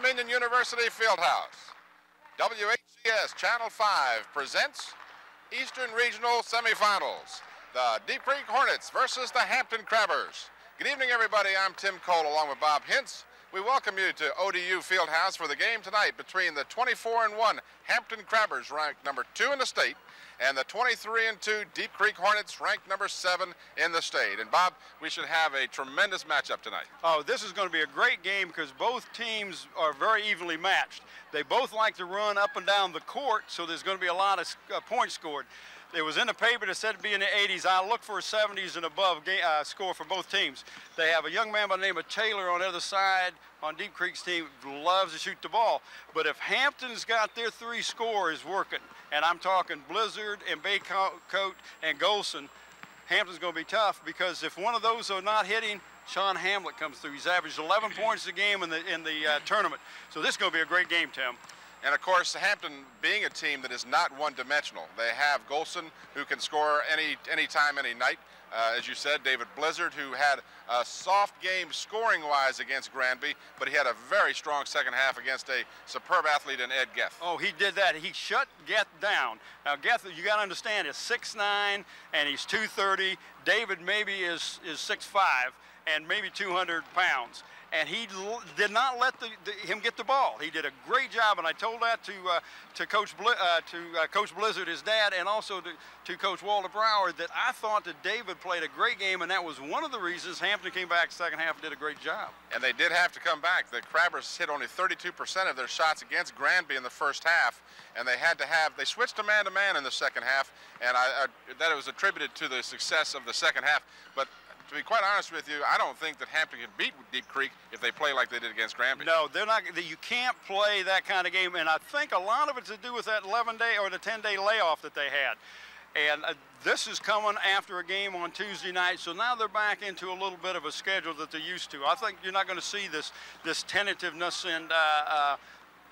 Dominion University Fieldhouse. WHCS Channel 5 presents Eastern Regional Semifinals. The Deep Creek Hornets versus the Hampton Crabbers. Good evening, everybody. I'm Tim Cole along with Bob Hintz. We welcome you to ODU Fieldhouse for the game tonight between the 24-1 Hampton Crabbers, ranked number 2 in the state, and the 23-2 Deep Creek Hornets, ranked number 7 in the state. And Bob, we should have a tremendous matchup tonight. Oh, this is going to be a great game because both teams are very evenly matched. They both like to run up and down the court, so there's going to be a lot of points scored. It was in the paper that said it'd be in the 80s. I look for a 70s and above score for both teams. They have a young man by the name of Taylor on the other side on Deep Creek's team, loves to shoot the ball. But if Hampton's got their 3 scorers working, and I'm talking Blizzard and Baycoat and Golson, Hampton's going to be tough because if one of those are not hitting, Sean Hamlet comes through. He's averaged 11 points a game in the tournament. So this is going to be a great game, Tim. And of course, Hampton being a team that is not one-dimensional. They have Golson, who can score any time, any night. As you said, David Blizzard, who had a soft game scoring-wise against Granby, but he had a very strong second half against a superb athlete in Ed Geth. Oh, he did that. He shut Geth down. Now, Geth, you got to understand, is 6'9", and he's 230. David maybe is 6'5", and maybe 200 pounds. And he did not let him get the ball. He did a great job, and I told that to Coach Blizzard, his dad, and also to Coach Walter Brower, that I thought that David played a great game, and that was one of the reasons Hampton came back second half and did a great job. And they did have to come back. The Crabbers hit only 32% of their shots against Granby in the first half, and they switched to man-to-man in the second half, and that was attributed to the success of the second half. But to be quite honest with you, I don't think that Hampton can beat Deep Creek if they play like they did against Granby. No, they're not. You can't play that kind of game, and I think a lot of it's to do with that 11-day or the 10-day layoff that they had. And this is coming after a game on Tuesday night, so now they're back into a little bit of a schedule that they're used to. I think you're not going to see this tentativeness and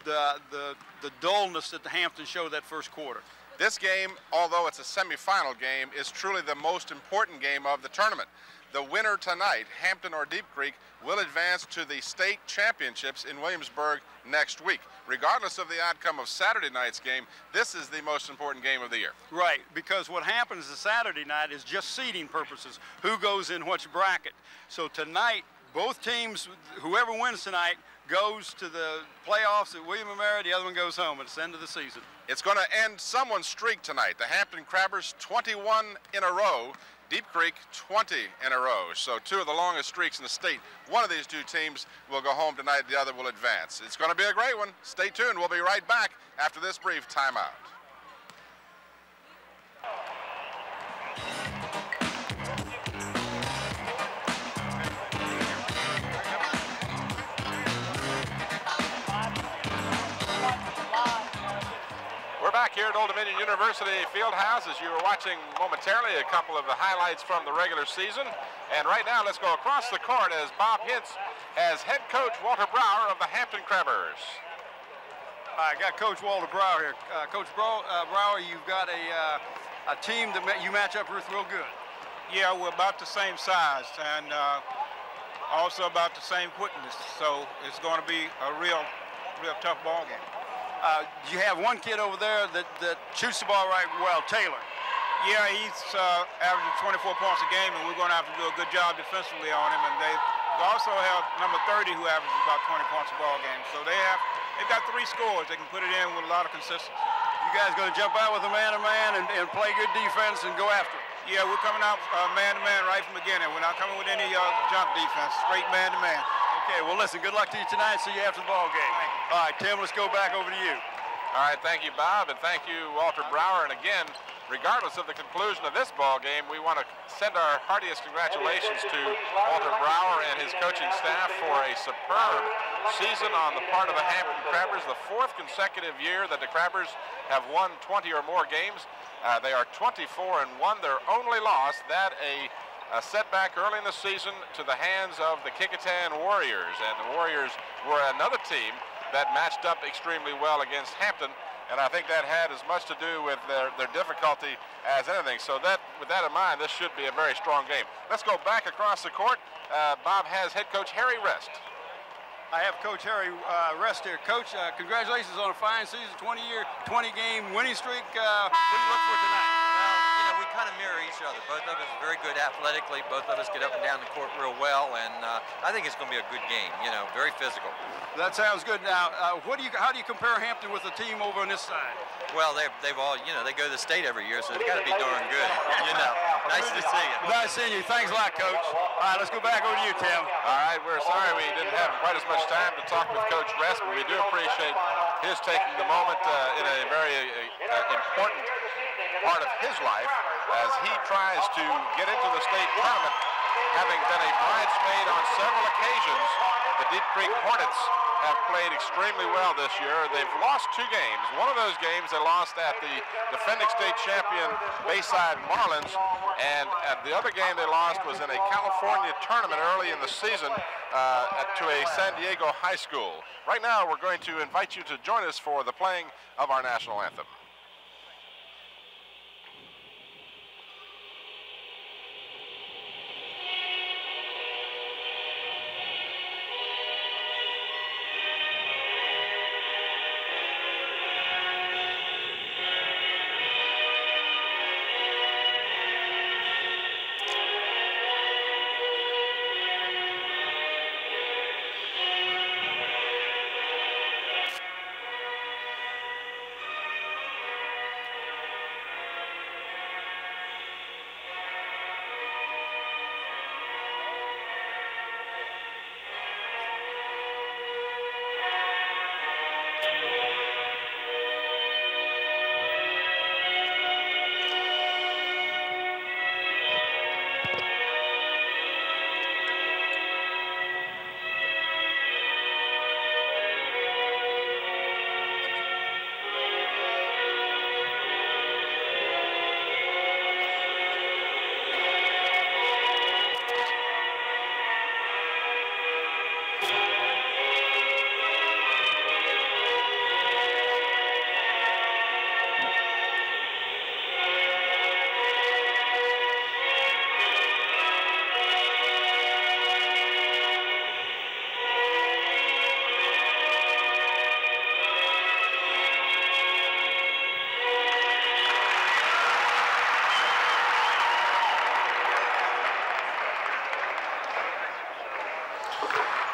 the dullness that the Hampton showed that first quarter. This game, although it's a semifinal game, is truly the most important game of the tournament. The winner tonight, Hampton or Deep Creek, will advance to the state championships in Williamsburg next week. Regardless of the outcome of Saturday night's game, this is the most important game of the year. Right, because what happens this Saturday night is just seeding purposes. Who goes in which bracket? So tonight, both teams, whoever wins tonight, goes to the playoffs at William & Mary. The other one goes home at the end of the season. It's going to end someone's streak tonight. The Hampton Crabbers, 21 in a row. Deep Creek, 20 in a row. So 2 of the longest streaks in the state. One of these 2 teams will go home tonight. The other will advance. It's going to be a great one. Stay tuned. We'll be right back after this brief timeout. We're back here at Old Dominion University Fieldhouse as you were watching momentarily a couple of the highlights from the regular season. And right now, let's go across the court as Bob Hintz has head coach Walter Brower of the Hampton Crabbers. I got Coach Walter Brower here. Coach Brower, you've got a team that you match up with real good. Yeah, we're about the same size and also about the same quickness. So it's going to be a real tough ball game. You have one kid over there that shoots the ball right well, Taylor. Yeah, he's averaging 24 points a game, and we're going to have to do a good job defensively on him. And they also have number 30 who averages about 20 points a ball game. So they've got 3 scores. They can put it in with a lot of consistency. You guys going to jump out with a man-to-man and play good defense and go after it? Yeah, we're coming out man-to-man right from the beginning. We're not coming with any jump defense, straight man-to-man. Okay, well, listen, good luck to you tonight. See you after the ball game. All right, Tim, let's go back over to you. All right, thank you, Bob, and thank you, Walter Brower. And again, regardless of the conclusion of this ball game, we want to send our heartiest congratulations to Walter Brower and his coaching staff for a superb season on the part of the Hampton Crabbers, the 4th consecutive year that the Crabbers have won 20 or more games. They are 24-1. Their only loss, that a setback early in the season to the hands of the Kecoughtan Warriors. And the Warriors were another team that matched up extremely well against Hampton. And I think that had as much to do with their difficulty as anything. So with that in mind, this should be a very strong game. Let's go back across the court. Bob has head coach Harry Rest. I have Coach Harry Rest here. Coach, congratulations on a fine season, 20-game winning streak. What do you look for tonight? We kind of mirror each other. Both of us are very good athletically. Both of us get up and down the court real well, and I think it's going to be a good game. Very physical. That sounds good. Now, how do you compare Hampton with the team over on this side? Well, they've all, they go to the state every year, so they've got to be darn good. Nice to see you. Nice seeing you. Thanks a lot, Coach. All right, let's go back over to you, Tim. All right, we're sorry we didn't have quite as much time to talk with Coach Rest, but we do appreciate his taking the moment in a very important part of his life as he tries to get into the state tournament. Having been a bridesmaid on several occasions, the Deep Creek Hornets have played extremely well this year. They've lost 2 games. One of those games they lost at the defending state champion Bayside Marlins, and the other game they lost was in a California tournament early in the season to a San Diego high school. Right now we're going to invite you to join us for the playing of our national anthem.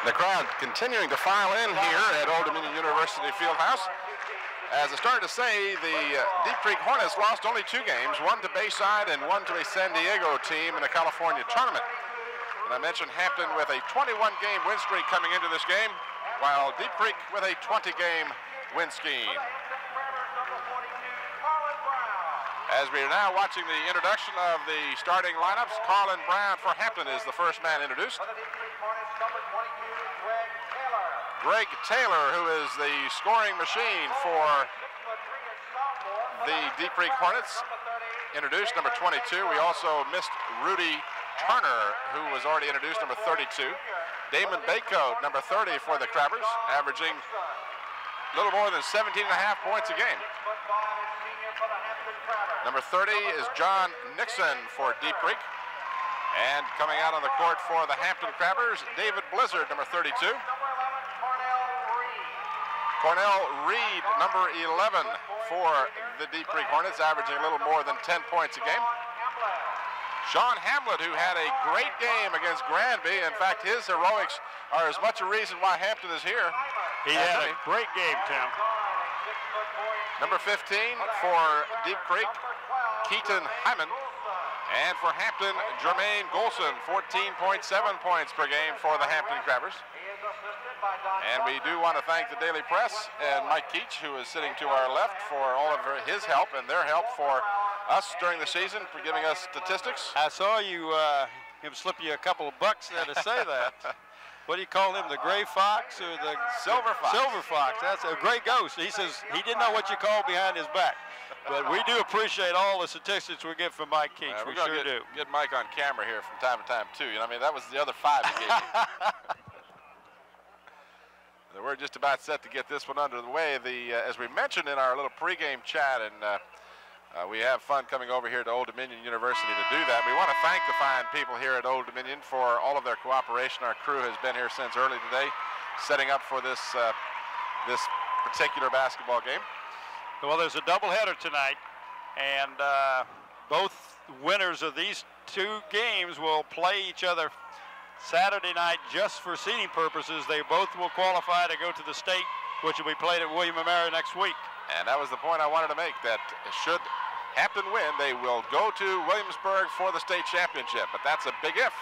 The crowd continuing to file in here at Old Dominion University Fieldhouse. As I started to say, the Deep Creek Hornets lost only 2 games, one to Bayside and one to a San Diego team in the California tournament. And I mentioned Hampton with a 21-game win streak coming into this game, while Deep Creek with a 20-game win scheme. As we are now watching the introduction of the starting lineups, Carlin Brown for Hampton is the first man introduced. Greg Taylor, who is the scoring machine for the Deep Creek Hornets, introduced, number 22. We also missed Rudy Turner, who was already introduced, number 32. Damon Baycoat, number 30 for the Crabbers, averaging a little more than 17.5 points a game. Number 30 is John Nixon for Deep Creek. And coming out on the court for the Hampton Crabbers, David Blizzard, number 32. Cornell Reed, number 11 for the Deep Creek Hornets, averaging a little more than 10 points a game. Sean Hamlet, who had a great game against Granby. In fact, his heroics are as much a reason why Hampton is here. He had a great game, Tim. Number 15 for Deep Creek, Keaton Hyman. And for Hampton, Jermaine Golson, 14.7 points per game for the Hampton Crabbers. And we do want to thank the Daily Press and Mike Keach, who is sitting to our left, for all of his help and their help for us during the season, for giving us statistics. I saw you, him slip you a couple of bucks there to say that. What do you call him, the gray fox or the silver fox? Silver fox, that's a gray ghost. He says he didn't know what you called behind his back. But we do appreciate all the statistics we get from Mike Keach. We sure do. Get Mike on camera here from time to time, too. You know, I mean, that was the other 5 he gave me. We're just about set to get this one under the way. As we mentioned in our little pregame chat, and we have fun coming over here to Old Dominion University to do that. We want to thank the fine people here at Old Dominion for all of their cooperation. Our crew has been here since early today. setting up for this this particular basketball game. Well, there's a doubleheader tonight, and both winners of these two games will play each other Saturday night just for seeding purposes. They both will qualify to go to the state, which will be played at William & Mary next week. And that was the point I wanted to make, that should Hampton win, they will go to Williamsburg for the state championship. But that's a big if,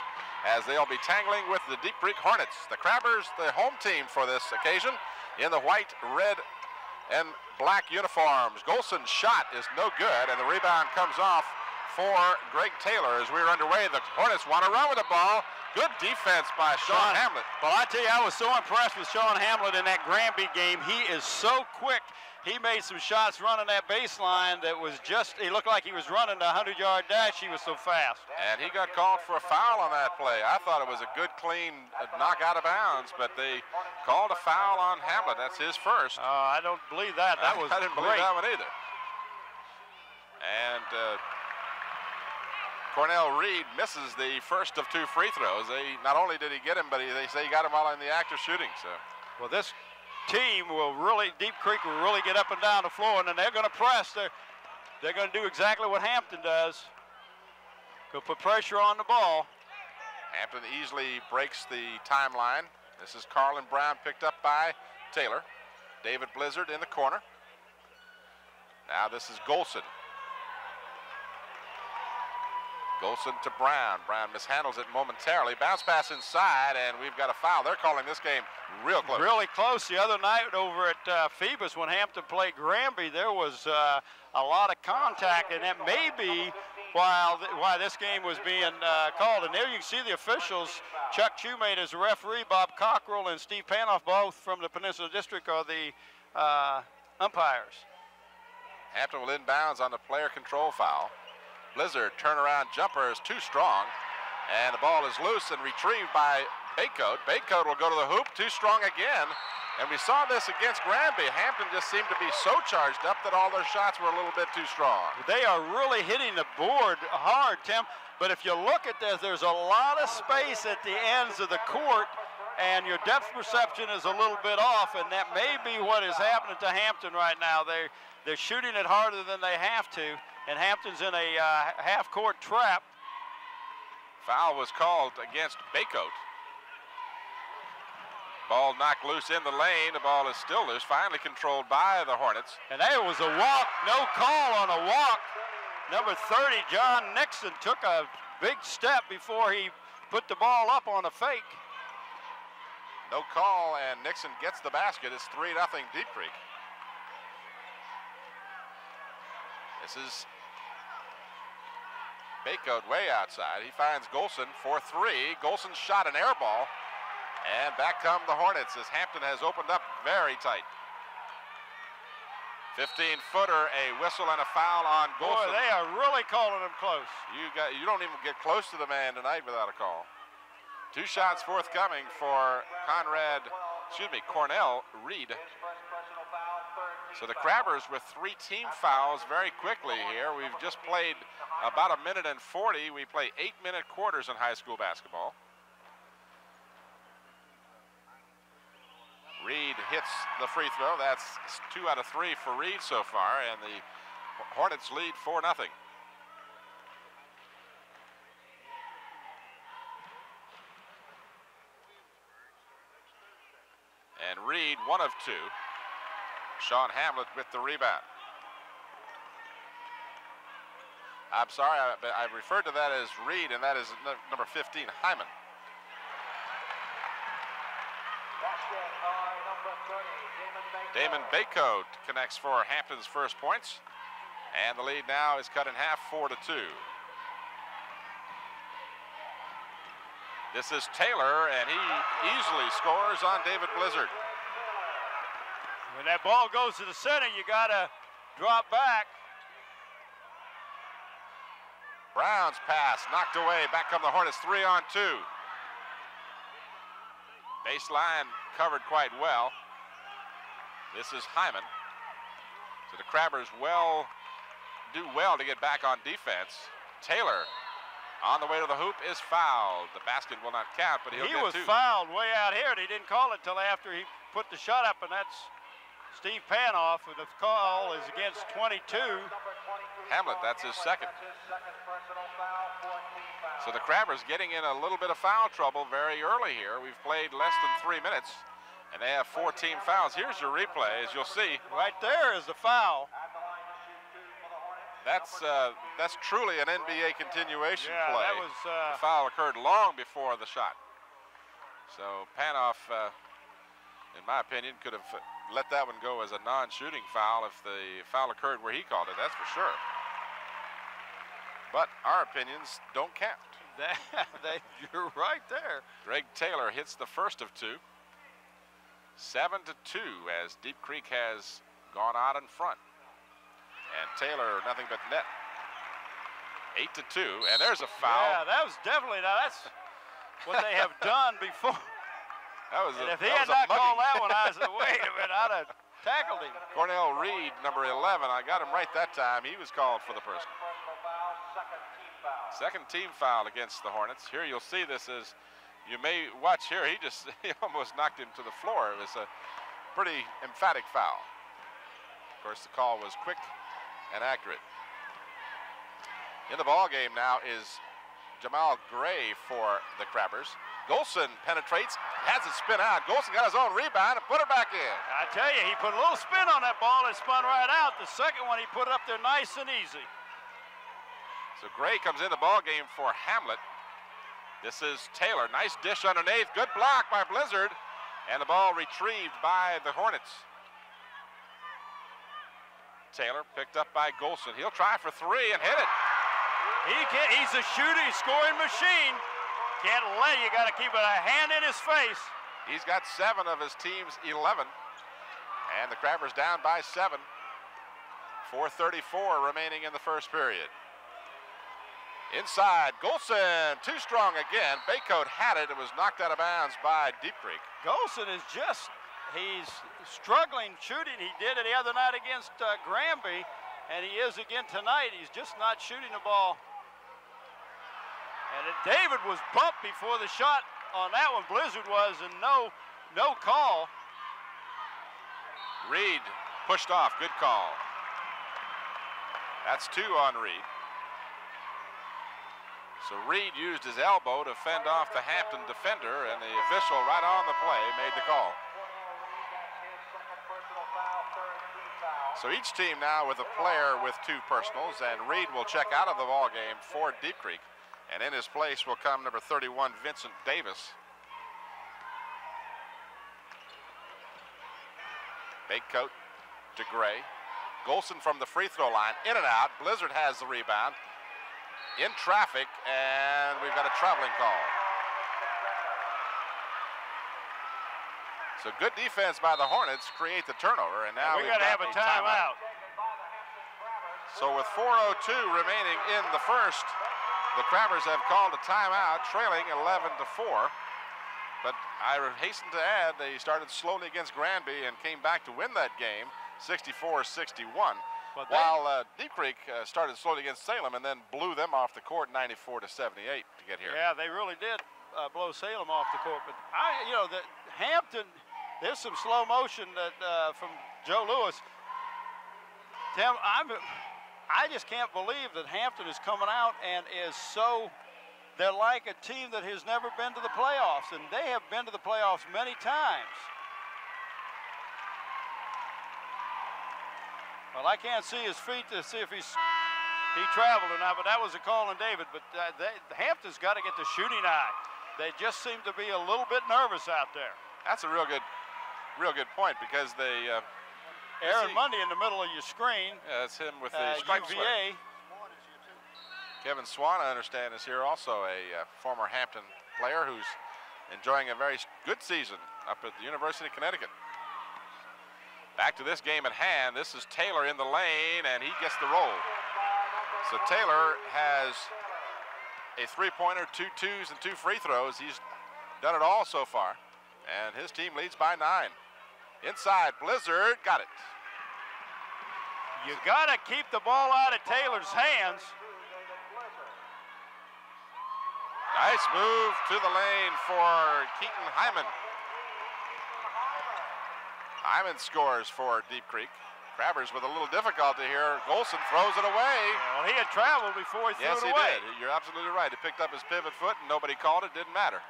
as they'll be tangling with the Deep Creek Hornets. The Crabbers, the home team for this occasion, in the white, red, and black uniforms. Golson's shot is no good, and the rebound comes off for Greg Taylor. As we were underway, the Hornets want to run with the ball. Good defense by Sean Hamlet. Well, I tell you, I was so impressed with Sean Hamlet in that Granby game. He is so quick. He made some shots running that baseline that was just, he looked like he was running a 100-yard dash. He was so fast. And he got called for a foul on that play. I thought it was a good, clean knock out of bounds, but they called a foul on Hamlet. That's his first. I don't believe that. That was I didn't believe that one either. And Cornell Reed misses the first of two free throws. Not only did he get him, but they say he got him while in the act of shooting. So, well, this team will really, Deep Creek will really get up and down the floor, and then they're going to press. They're going to do exactly what Hampton does. Go put pressure on the ball. Hampton easily breaks the timeline. This is Carlin Brown picked up by Taylor. David Blizzard in the corner. Now this is Golson. Golson to Brown. Brown mishandles it momentarily. Bounce pass inside, and we've got a foul. They're calling this game real close. Really close. The other night over at Phoebus when Hampton played Granby, there was a lot of contact, and that may be why this game was being called. And there you can see the officials. Chuck Shoemate as a referee, Bob Cockrell and Steve Panoff, both from the Peninsula District, are the umpires. Hampton will inbounds on the player control foul. Blizzard turnaround jumper is too strong, and the ball is loose and retrieved by Baycoat. Baycoat will go to the hoop, too strong again, and we saw this against Granby. Hampton just seemed to be so charged up that all their shots were a little bit too strong. They are really hitting the board hard, Tim, but if you look at this, there's a lot of space at the ends of the court, and your depth perception is a little bit off, and that may be what is happening to Hampton right now. They're shooting it harder than they have to, and Hampton's in a half-court trap. Foul was called against Baycoat. Ball knocked loose in the lane. The ball is still loose, finally controlled by the Hornets. And there was a walk, no call on a walk. Number 30, John Nixon, took a big step before he put the ball up on a fake. No call, and Nixon gets the basket. It's 3-0 Deep Creek. This is Baycoat way outside. He finds Golson for three. Golson shot an air ball, and back come the Hornets as Hampton has opened up very tight. 15-footer, a whistle and a foul on Golson. Boy, they are really calling him close. You don't even get close to the man tonight without a call. Two shots forthcoming for Cornell Reed. So the Crabbers with 3 team fouls very quickly here. We've just played about 1 minute and 40. We play 8-minute quarters in high school basketball. Reed hits the free throw. That's 2 out of 3 for Reed so far, and the Hornets lead 4-0. And Reed, 1 of 2. Sean Hamlet with the rebound. I'm sorry, I referred to that as Reed, and that is number 15, Hyman. Damon Baycoat connects for Hampton's first points, and the lead now is cut in half, 4-2. This is Taylor, and he easily scores on David Blizzard. When that ball goes to the center, you gotta drop back. Brown's pass knocked away. Back come the Hornets, 3-on-2. Baseline covered quite well. This is Hyman. So the Crabbers do well to get back on defense. Taylor On the way to the hoop is fouled. The basket will not count, but he'll get 2. He was fouled way out here, and he didn't call it till after he put the shot up, and that's Steve Panoff, and the call is against 22. Hamlet, that's his second. So the Crabbers getting in a little bit of foul trouble very early here. We've played less than 3 minutes, and they have 4 team fouls. Here's your replay, as you'll see. Right there is the foul. That's truly an NBA continuation play. That was, the foul occurred long before the shot. So Panoff, in my opinion, could have let that one go as a non-shooting foul if the foul occurred where he called it, that's for sure. But our opinions don't count. You're right there. Greg Taylor hits the first of 2. 7-2 as Deep Creek has gone out in front. And Taylor, nothing but net. 8-2, and there's a foul. Yeah, that was definitely, now that's what they have done before. And if he had not called that one, I said, wait a minute, I'd have tackled him. Cornell Reed, number 11, I got him right that time. He was called for the personal. Second team foul against the Hornets. Here you'll see this is, you may watch here, he almost knocked him to the floor. It was a pretty emphatic foul. Of course, the call was quick and accurate. In the ball game now is Jamal Gray for the Crabbers. Golson penetrates, has it spin out. Golson got his own rebound and put it back in. I tell you, he put a little spin on that ball and spun right out. The second one, he put it up there nice and easy. So Gray comes in the ball game for Hamlet. This is Taylor, nice dish underneath. Good block by Blizzard, and the ball retrieved by the Hornets. Taylor picked up by Golson. He'll try for 3 and hit it. He's a shooting, scoring machine. Can't let you got to keep a hand in his face. He's got 7 of his team's 11. And the Crabbers down by 7. 4:34 remaining in the first period. Inside, Golson, too strong again. Baycoat had it. It was knocked out of bounds by Deep Creek. Golson is just, he's struggling shooting. He did it the other night against Granby, and he is again tonight. He's just not shooting the ball. And David was bumped before the shot on that one. Blizzard was, and no call. Reed pushed off, good call. That's 2 on Reed. So Reed used his elbow to fend off the Hampton defender, and the official right on the play made the call. So each team now with a player with 2 personals, and Reed will check out of the ball game for Deep Creek. And in his place will come number 31, Vincent Davis. Baycoat to Gray. Golson from the free throw line, in and out. Blizzard has the rebound. In traffic, and we've got a traveling call. So good defense by the Hornets create the turnover, and now we got to have a timeout. So with 4:02 remaining in the first, the Crabbers have called a timeout, trailing 11-4. But I hasten to add, they started slowly against Granby and came back to win that game, 64-61. While Deep Creek started slowly against Salem and then blew them off the court 94-78 to get here. Yeah, they really did blow Salem off the court. But the Hampton, there's some slow motion that from Joe Lewis. Tim, I just can't believe that Hampton is coming out and is so. They're like a team that has never been to the playoffs, and they have been to the playoffs many times. Well, I can't see his feet to see if he traveled or not, but that was a call on David. But Hampton's got to get the shooting eye. They just seem to be a little bit nervous out there. That's a real good point because they. Aaron Mundy in the middle of your screen. Yeah, that's him with the striped sweater. Kevin Swan, I understand, is here also, a former Hampton player who's enjoying a very good season up at the University of Connecticut. Back to this game at hand. This is Taylor in the lane, and he gets the roll. So Taylor has a 3-pointer, 2 twos, and 2 free throws. He's done it all so far, and his team leads by 9. Inside, Blizzard got it. You got to keep the ball out of Taylor's hands. Nice move to the lane for Keaton Hyman. Hyman scores for Deep Creek. Crabbers with a little difficulty here. Golson throws it away. Yeah, well, he had traveled before he threw it away. Yes, he did. You're absolutely right. He picked up his pivot foot and nobody called it. Didn't matter.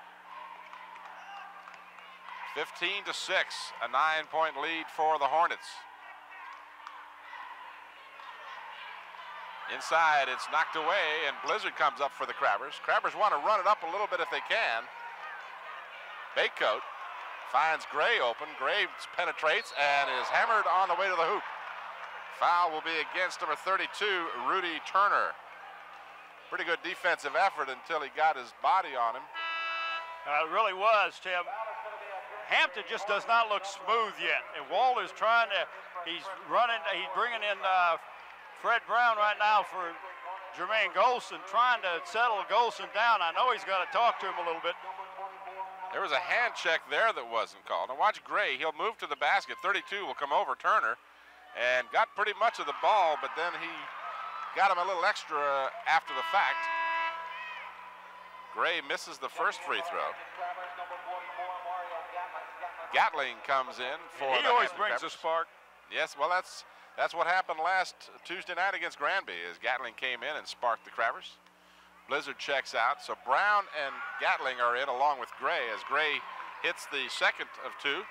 15-6, a 9-point lead for the Hornets. Inside, it's knocked away, and Blizzard comes up for the Crabbers. Crabbers want to run it up a little bit if they can. Baycoat finds Gray open. Gray penetrates and is hammered on the way to the hoop. Foul will be against number 32, Rudy Turner. Pretty good defensive effort until he got his body on him. It really was, Tim. Hampton just does not look smooth yet. And Walter's trying to, he's bringing in Fred Brown right now for Jermaine Golson, trying to settle Golson down. I know he's got to talk to him a little bit. There was a hand check there that wasn't called. Now watch Gray, he'll move to the basket. 32 will come over Turner and got pretty much of the ball, but then he got him a little extra after the fact. Gray misses the first free throw. Gatling comes in for he always brings a spark. Yes, well, that's what happened last Tuesday night against Granby, as Gatling came in and sparked the Crabbers. Blizzard checks out, so Brown and Gatling are in along with Gray, as Gray hits the second of two.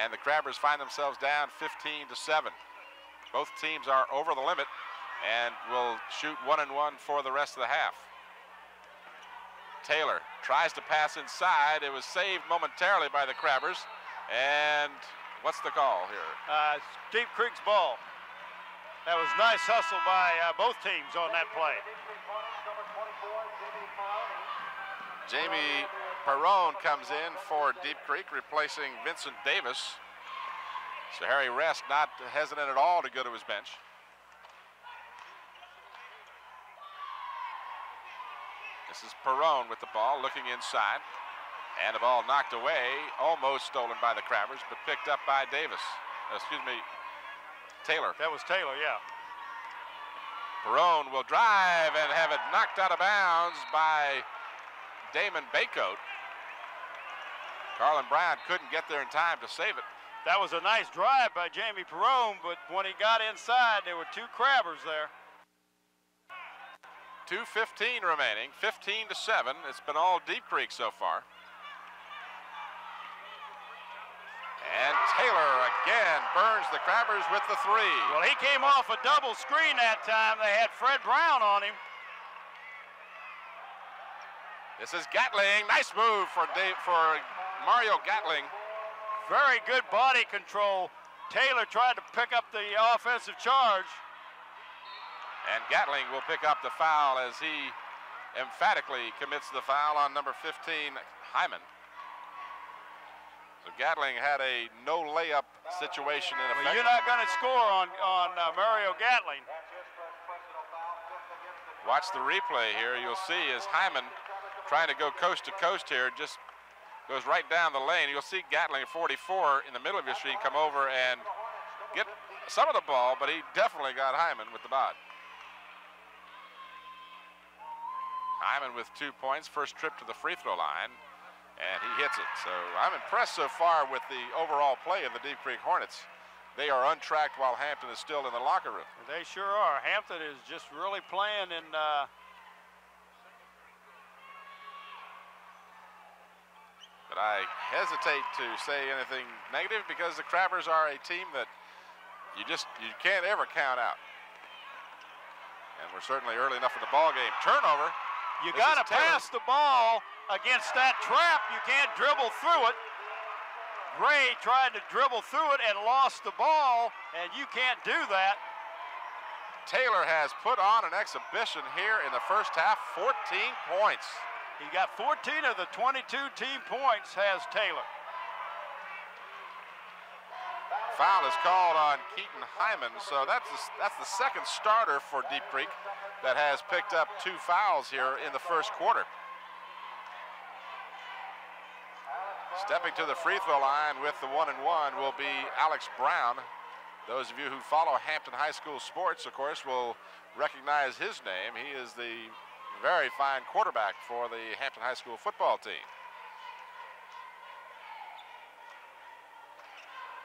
And the Crabbers find themselves down 15-7. Both teams are over the limit and will shoot 1-1 for the rest of the half. Taylor tries to pass inside. It was saved momentarily by the Crabbers. And what's the call here? Deep Creek's ball. That was nice hustle by both teams on that play. Jamie Perrone comes in for Deep Creek, replacing Vincent Davis. So Harry Rest not hesitant at all to go to his bench. This is Perrone with the ball, looking inside. And the ball knocked away, almost stolen by the Crabbers, but picked up by Davis. Excuse me, Taylor. That was Taylor, yeah. Perrone will drive and have it knocked out of bounds by Damon Baycoat. Carlin Brown couldn't get there in time to save it. That was a nice drive by Jamie Perrone, but when he got inside, there were two Crabbers there. 2:15 remaining, 15-7. It's been all Deep Creek so far. And Taylor again burns the Crabbers with the three. Well, he came off a double screen that time. They had Fred Brown on him. This is Gatling. Nice move for Mario Gatling. Very good body control. Taylor tried to pick up the offensive charge. And Gatling will pick up the foul as he emphatically commits the foul on number 15, Hyman. So Gatling had a no layup situation in effect. Well, you're not going to score on Mario Gatling. Watch the replay here. You'll see as Hyman trying to go coast to coast here, just goes right down the lane. You'll see Gatling at 44 in the middle of your screen come over and get some of the ball, but he definitely got Hyman with the bod. Hyman with 2 points, first trip to the free throw line, and he hits it. So I'm impressed so far with the overall play of the Deep Creek Hornets. They are untracked while Hampton is still in the locker room. They sure are. Hampton is just really playing in But I hesitate to say anything negative because the Crabbers are a team that you can't ever count out. And we're certainly early enough in the ball game. Turnover. You got to pass the ball against that trap. You can't dribble through it. Gray tried to dribble through it and lost the ball, and you can't do that. Taylor has put on an exhibition here in the first half, 14 points. He got 14 of the 22 team points, has Taylor. Foul is called on Keaton Hyman, so that's the second starter for Deep Creek that has picked up 2 fouls here in the first quarter. Stepping to the free throw line with the 1-and-1 will be Alex Brown. Those of you who follow Hampton High School sports, of course, will recognize his name. He is the very fine quarterback for the Hampton High School football team.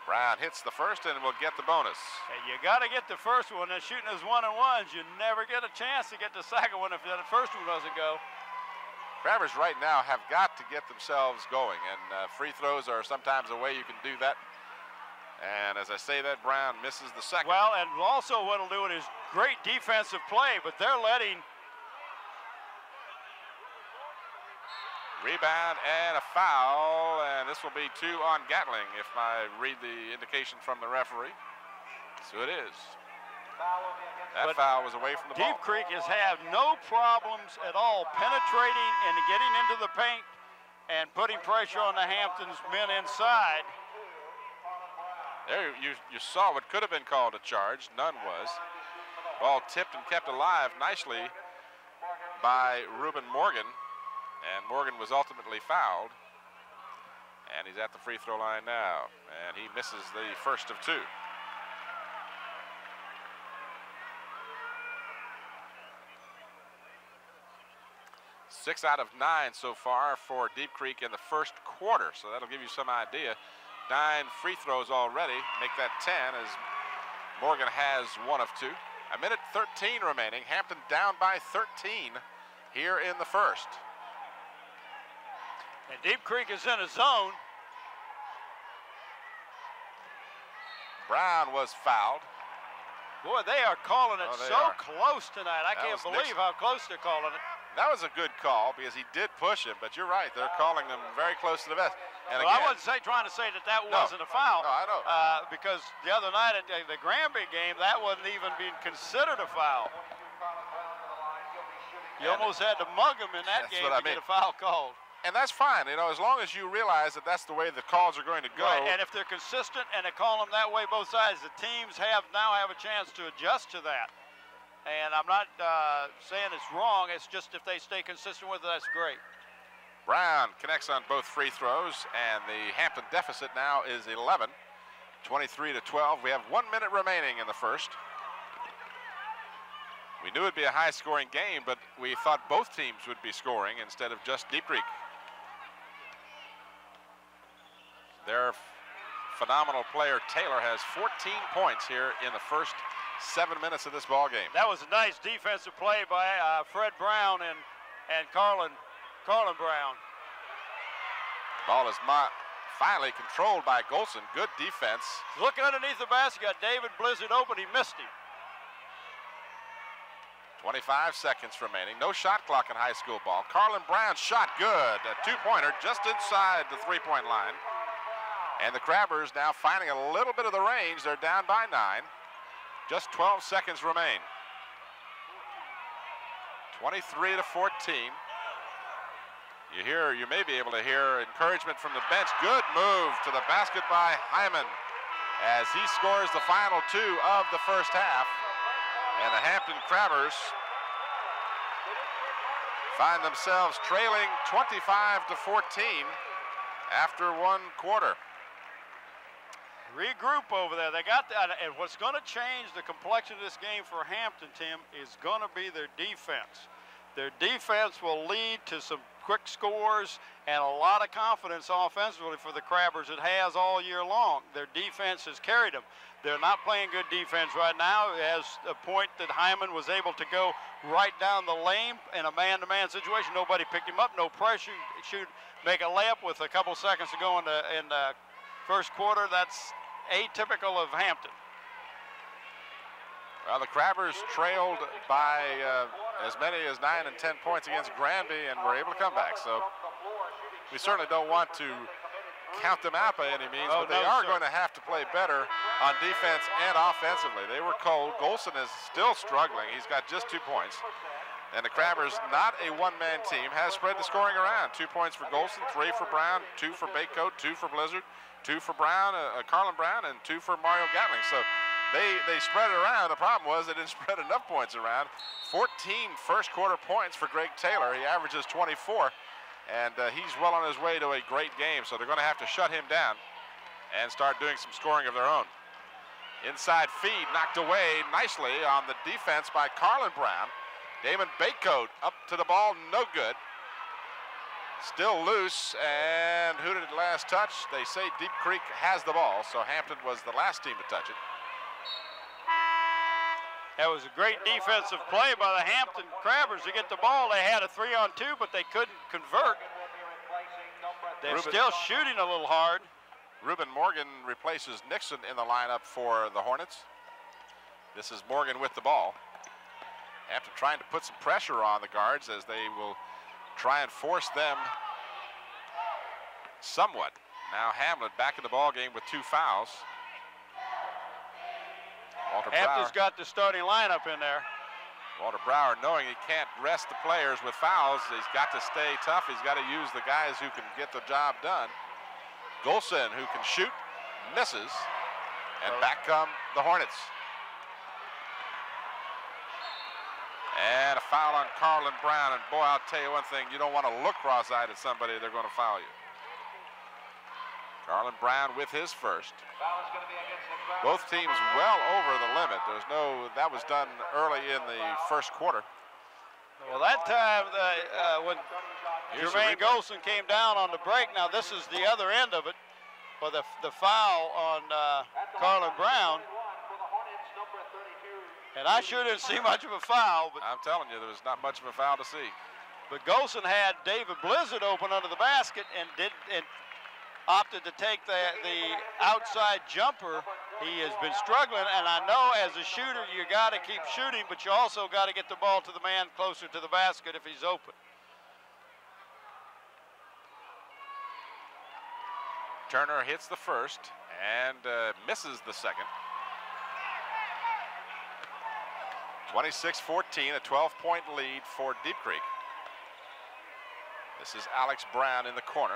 Brown hits the first and will get the bonus. And you got to get the first one. And shooting those 1-on-1s, you never get a chance to get the second one if the first one doesn't go. Crabbers right now have got to get themselves going, and free throws are sometimes a way you can do that. And as I say that, Brown misses the second. Well, and also what'll do it is great defensive play, but they're letting. Rebound and a foul, and this will be 2 on Gatling if I read the indication from the referee. So it is. That foul was away from the ball. Deep Creek has had no problems at all penetrating and getting into the paint and putting pressure on the Hampton's men inside. There you saw what could have been called a charge. None was. Ball tipped and kept alive nicely by Reuben Morgan. And Morgan was ultimately fouled. And he's at the free throw line now. And he misses the first of 2. Six out of 9 so far for Deep Creek in the first quarter. So that'll give you some idea. 9 free throws already. Make that 10 as Morgan has 1 of 2. A minute 13 remaining. Hampton down by 13 here in the first. And Deep Creek is in a zone. Brown was fouled. Boy, they are calling it close tonight. I can't believe how close they're calling it. That was a good call because he did push him, but you're right. They're calling them very close to the vest. And well, again, I wasn't trying to say that wasn't a foul. No, I know. Because the other night at the Granby game, that wasn't even being considered a foul. You almost had to mug him in that game to get a foul called. And that's fine, you know, as long as you realize that that's the way the calls are going to go. Right, and if they're consistent and they call them that way both sides, the teams now have a chance to adjust to that. And I'm not saying it's wrong, it's just if they stay consistent with it, that's great. Brown connects on both free throws, and the Hampton deficit now is 11, 23-12. We have 1 minute remaining in the first. We knew it'd be a high-scoring game, but we thought both teams would be scoring instead of just Deep Creek. Their phenomenal player, Taylor, has 14 points here in the first 7 minutes of this ball game. That was a nice defensive play by Fred Brown and Carlin Brown. Ball is finally controlled by Golson. Good defense. Looking underneath the basket, got David Blizzard open. He missed him. 25 seconds remaining. No shot clock in high school ball. Carlin Brown shot good. A 2-pointer just inside the 3-point line. And the Crabbers now finding a little bit of the range. They're down by 9. Just 12 seconds remain. 23-14. You may be able to hear encouragement from the bench. Good move to the basket by Hyman as he scores the final 2 of the first half. And the Hampton Crabbers find themselves trailing 25-14 after 1 quarter. Regroup over there. They got that, and what's going to change the complexion of this game for Hampton, Tim, is going to be their defense. Their defense will lead to some quick scores and a lot of confidence offensively for the Crabbers. It has all year long. Their defense has carried them. They're not playing good defense right now. As a point that Hyman was able to go right down the lane in a man-to-man situation. Nobody picked him up, no pressure, make a layup with a couple seconds to go in the first quarter. That's atypical of Hampton. Well, the Crabbers trailed by as many as 9 and 10 points against Granby and were able to come back. So we certainly don't want to count them out by any means, but they are going to have to play better on defense and offensively. They were cold. Golson is still struggling. He's got just 2 points. And the Crabbers, not a one-man team, has spread the scoring around. 2 points for Golson, 3 for Brown, 2 for Bakecoat, 2 for Blizzard, 2 for Brown, Carlin Brown, and 2 for Mario Gatling. So they spread it around. The problem was they didn't spread enough points around. 14 first quarter points for Greg Taylor. He averages 24, and he's well on his way to a great game. So they're going to have to shut him down and start doing some scoring of their own. Inside feed knocked away nicely on the defense by Carlin Brown. Damon Baycoat up to the ball, no good. Still loose, and who did it last touch? They say Deep Creek has the ball, so Hampton was the last team to touch it. That was a great defensive play by the Hampton Crabbers to get the ball. They had a 3-on-2, but they couldn't convert. They're still shooting a little hard. Reuben Morgan replaces Nixon in the lineup for the Hornets. This is Morgan with the ball. Hampton trying to put some pressure on the guards as they will try and force them somewhat. Now Hamlet back in the ball game with 2 fouls. Hampton's got the starting lineup in there. Walter Brower, knowing he can't rest the players with fouls, he's got to stay tough. He's got to use the guys who can get the job done. Golson, who can shoot, misses, and back come the Hornets. And a foul on Carlin Brown, and boy, I'll tell you one thing, you don't want to look cross-eyed at somebody, they're going to foul you. Carlin Brown with his first. Both teams well over the limit. That was done early in the first quarter. Well, that time when Jermaine Golson came down on the break, now this is the other end of it, for the foul on Carlin Brown. And I sure didn't see much of a foul. But I'm telling you, there was not much of a foul to see. But Golson had David Blizzard open under the basket and opted to take the outside jumper. He has been struggling, and I know as a shooter you got to keep shooting, but you also got to get the ball to the man closer to the basket if he's open. Turner hits the first and misses the second. 26-14, a 12-point lead for Deep Creek. This is Alex Brown in the corner.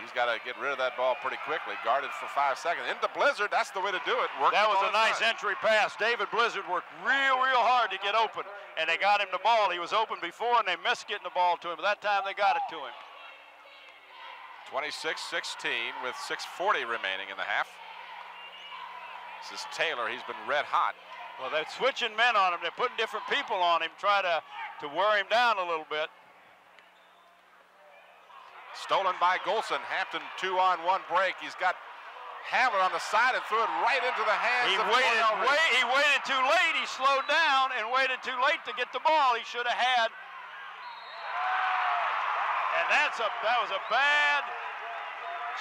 He's got to get rid of that ball pretty quickly. Guarded for 5 seconds. Into Blizzard, that's the way to do it. That was a nice entry pass. David Blizzard worked real hard to get open, and they got him the ball. He was open before, and they missed getting the ball to him. But that time they got it to him. 26-16 with 6:40 remaining in the half. This is Taylor. He's been red hot. Well, they're switching men on him. They're putting different people on him, try to wear him down a little bit. Stolen by Golson. Hampton 2-on-1 break. He's got Hamlet on the side and threw it right into the hands he of He waited too late. He slowed down and waited too late to get the ball. He should have had. And that was a bad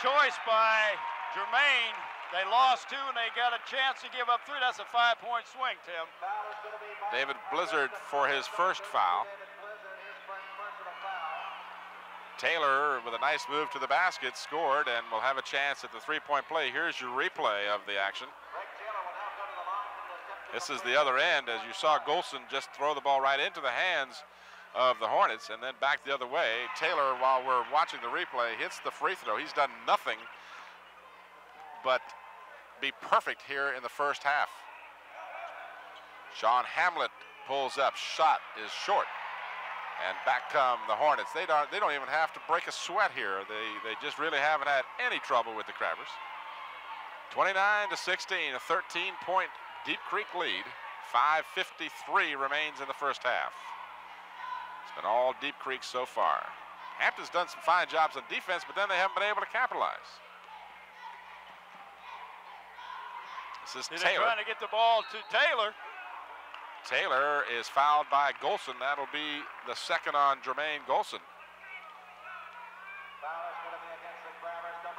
choice by Jermaine. They lost 2 and they got a chance to give up 3. That's a 5-point swing, Tim. David Blizzard for his first foul. Taylor with a nice move to the basket scored and will have a chance at the 3-point play. Here's your replay of the action. This is the other end, as you saw Golson just throw the ball right into the hands of the Hornets and then back the other way. Taylor, while we're watching the replay, hits the free throw. He's done nothing but be perfect here in the first half. Sean Hamlet pulls up, shot is short, and back come the Hornets. They don't even have to break a sweat here. They just really haven't had any trouble with the Crabbers. 29-16, a 13-point Deep Creek lead. 5:53 remains in the first half. It's been all Deep Creek so far. Hampton's done some fine jobs on defense, but then they haven't been able to capitalize. This is Taylor. Trying to get the ball to Taylor. Taylor is fouled by Golson. That'll be the second on Jermaine Golson.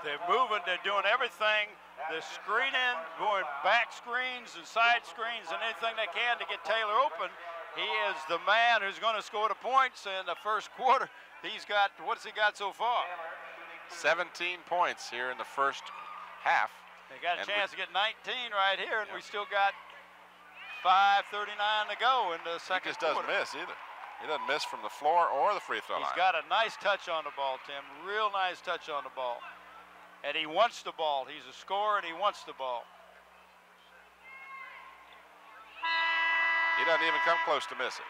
They're moving, they're doing everything. They're screening, going back screens and side screens and anything they can to get Taylor open. He is the man who's going to score the points in the first quarter. He's got, what's he got so far? 17 points here in the first half. They got a chance to get 19 right here, and we still got 5:39 to go in the second quarter. He just doesn't miss either. He doesn't miss from the floor or the free throw line. He's got a nice touch on the ball, Tim. Real nice touch on the ball. And he wants the ball. He's a scorer, and he wants the ball. He doesn't even come close to missing.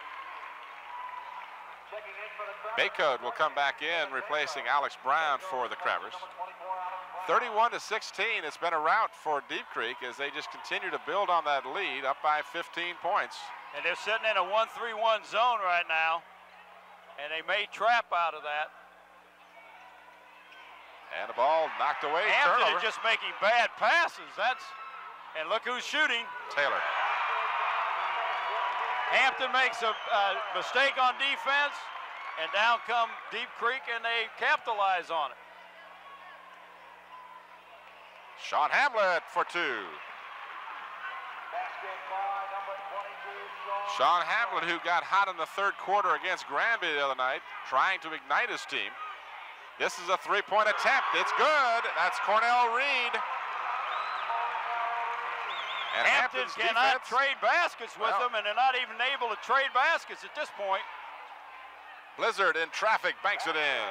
Baycode will come back in, replacing Alex Brown for the Crabbers. 31-16. It's been a rout for Deep Creek as they just continue to build on that lead, up by 15 points. And they're sitting in a 1-3-1 zone right now, and they may trap out of that. And the ball knocked away. Hampton Turnover. is just making bad passes. And look who's shooting. Taylor. Hampton makes a mistake on defense, and down come Deep Creek, and they capitalize on it. Sean Hamlet for two. Sean Hamlet, who got hot in the third quarter against Granby the other night, trying to ignite his team. This is a three-point attempt. It's good. That's Cornell Reed. And Hampton cannot trade baskets with them, and they're not even able to trade baskets at this point. Blizzard in traffic banks it in.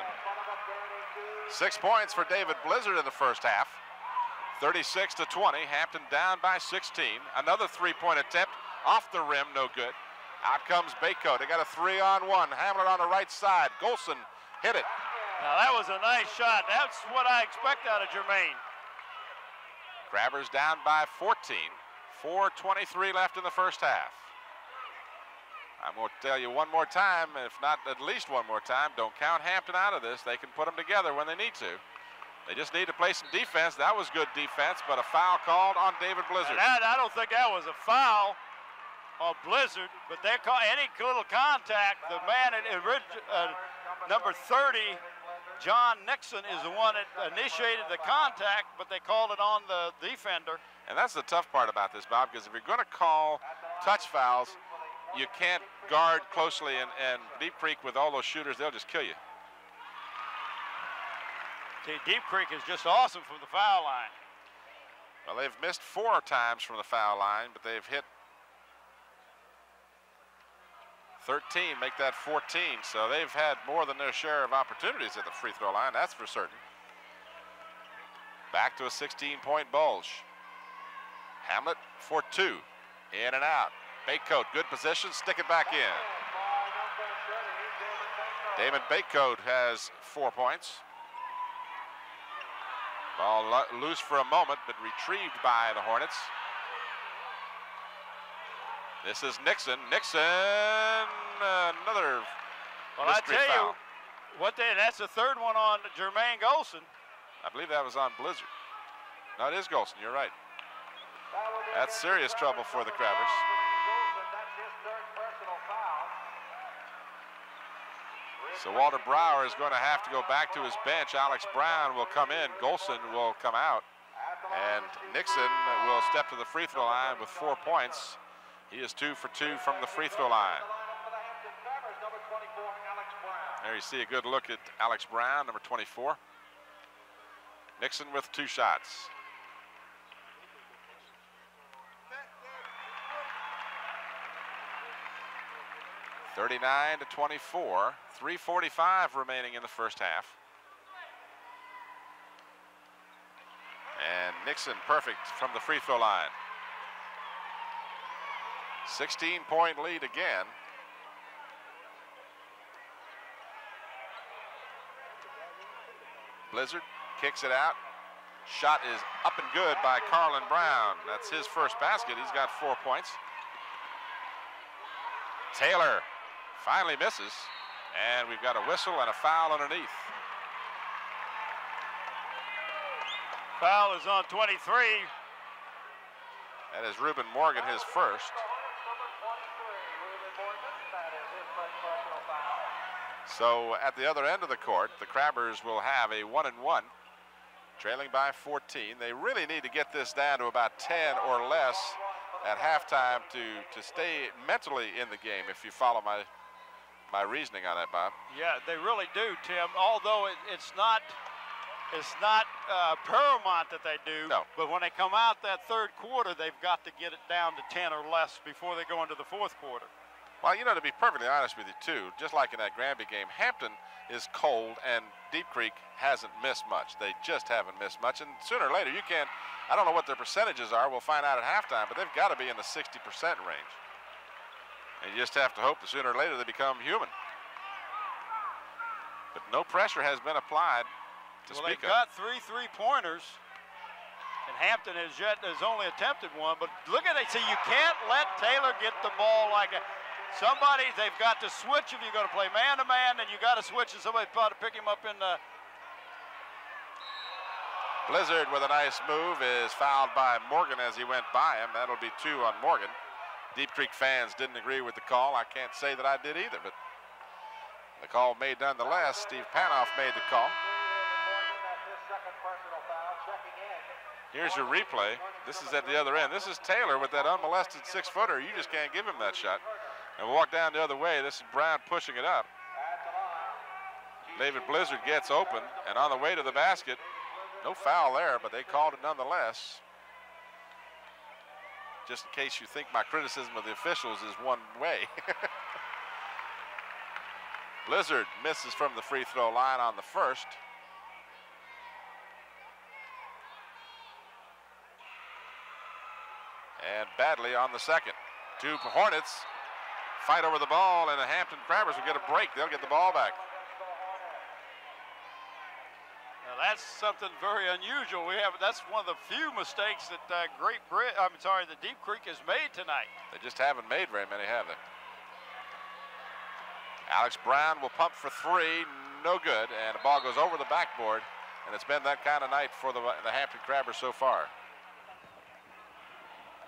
6 points for David Blizzard in the first half. 36-20. Hampton down by 16. Another three-point attempt off the rim, no good. Out comes Baycoat. They got a 3-on-1. Hamlet on the right side. Golson hit it. Now that was a nice shot. That's what I expect out of Jermaine. Crabbers down by 14. 4:23 left in the first half. I'm going to tell you one more time, if not at least one more time, don't count Hampton out of this. They can put them together when they need to. They just need to play some defense. That was good defense, but a foul called on David Blizzard. I don't think that was a foul on Blizzard, but they call any little contact. The man at number 30, John Nixon, is the one that initiated the contact, but they called it on the defender. And that's the tough part about this, Bob, because if you're going to call touch fouls, you can't guard closely, and Deep Creek with all those shooters, they'll just kill you. See, Deep Creek is just awesome from the foul line. Well, they've missed 4 times from the foul line, but they've hit 13, make that 14. So they've had more than their share of opportunities at the free throw line, that's for certain. Back to a 16-point bulge. Hamlet for 2, in and out. Baycoat, good position, stick it back in. Damon Baycoat has 4 points. Ball loose for a moment, but retrieved by the Hornets. This is Nixon. Nixon, another mystery foul. That's the third one on Jermaine Golson. I believe that was on Blizzard. No, it is Golson, you're right. That's serious trouble for the Crabbers. So Walter Brower is going to have to go back to his bench. Alex Brown will come in. Golson will come out. And Nixon will step to the free throw line with 4 points. He is 2 for 2 from the free throw line. There you see a good look at Alex Brown, number 24. Nixon with 2 shots. (39-24). 3:45 remaining in the first half. And Nixon perfect from the free throw line. 16-point lead again. Blizzard kicks it out. Shot is up and good by Carlin Brown. That's his first basket. He's got 4 points. Taylor finally misses, and we've got a whistle and a foul underneath. Foul is on 23. That is Reuben Morgan, his first. So at the other end of the court, the Crabbers will have a 1-and-1, trailing by 14. They really need to get this down to about 10 or less at halftime to stay mentally in the game, if you follow my reasoning on that, Bob. Yeah, they really do, Tim. Although it's not paramount that they do. No. But when they come out that third quarter, they've got to get it down to 10 or less before they go into the fourth quarter. Well, you know, to be perfectly honest with you, too, just like in that Granby game, Hampton is cold and Deep Creek hasn't missed much. They just haven't missed much. And sooner or later, you can't, I don't know what their percentages are. We'll find out at halftime, but they've got to be in the 60% range. And you just have to hope that sooner or later they become human. But no pressure has been applied to Well, speak they've of. got 3 3-pointers, and Hampton has only attempted one. But look at it. See, you can't let Taylor get the ball like that. Somebody, they've got to switch if you're going to play man-to-man, and you got to switch, and somebody's got to pick him up in the. Blizzard with a nice move is fouled by Morgan as he went by him. That'll be 2 on Morgan. Deep Creek fans didn't agree with the call. I can't say that I did either, but the call made nonetheless. Steve Panoff made the call. Here's your replay. This is at the other end. This is Taylor with that unmolested 6-footer. You just can't give him that shot. And we'll walk down the other way. This is Brown pushing it up. David Blizzard gets open, and on the way to the basket, no foul there, but they called it nonetheless. Just in case you think my criticism of the officials is one way. Blizzard misses from the free throw line on the first. And Badley on the second. 2 Hornets fight over the ball, and the Hampton Crabbers will get a break. They'll get the ball back. Now that's something very unusual. That's one of the few mistakes that the Deep Creek has made tonight. They just haven't made very many, have they? Alex Brown will pump for 3, no good, and the ball goes over the backboard, and it's been that kind of night for the Hampton Crabbers so far.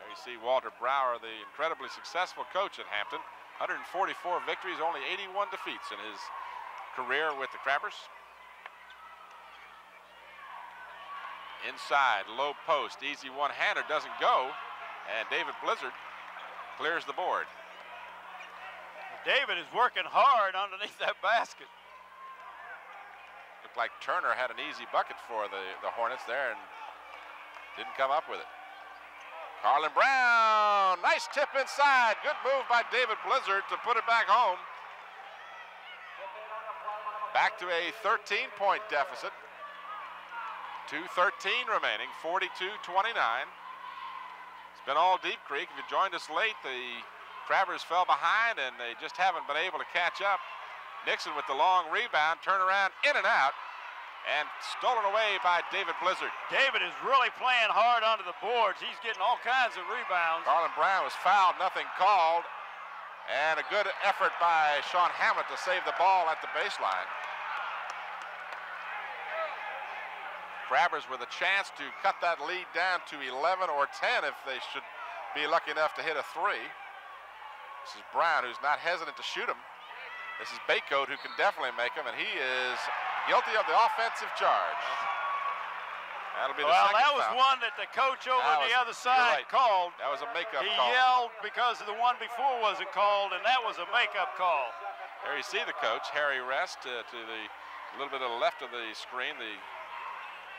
There you see Walter Brower, the incredibly successful coach at Hampton. 144 victories, only 81 defeats in his career with the Crabbers. Inside, low post, easy one-hander, doesn't go, and David Blizzard clears the board. David is working hard underneath that basket. Looked like Turner had an easy bucket for the Hornets there and didn't come up with it. Carlin Brown, nice tip inside. Good move by David Blizzard to put it back home. Back to a 13-point deficit. 2:13 remaining, 42-29. It's been all Deep Creek. If you joined us late, the Crabbers fell behind and they just haven't been able to catch up. Nixon with the long rebound, turn around, in and out, and stolen away by David Blizzard. David is really playing hard onto the boards. He's getting all kinds of rebounds. Carlin Brown was fouled, nothing called, and a good effort by Sean Hamlet to save the ball at the baseline. Crabbers with a chance to cut that lead down to 11 or 10 if they should be lucky enough to hit a 3. This is Brown, who's not hesitant to shoot him. This is Baycoat, who can definitely make him, and he is guilty of the offensive charge. That'll be the second that was foul. one that the coach over on the other side called. That was a makeup call. He call. yelled because the one before wasn't called, and that was a makeup call. There you see the coach, Harry Rest, to the little bit of the left of the screen, the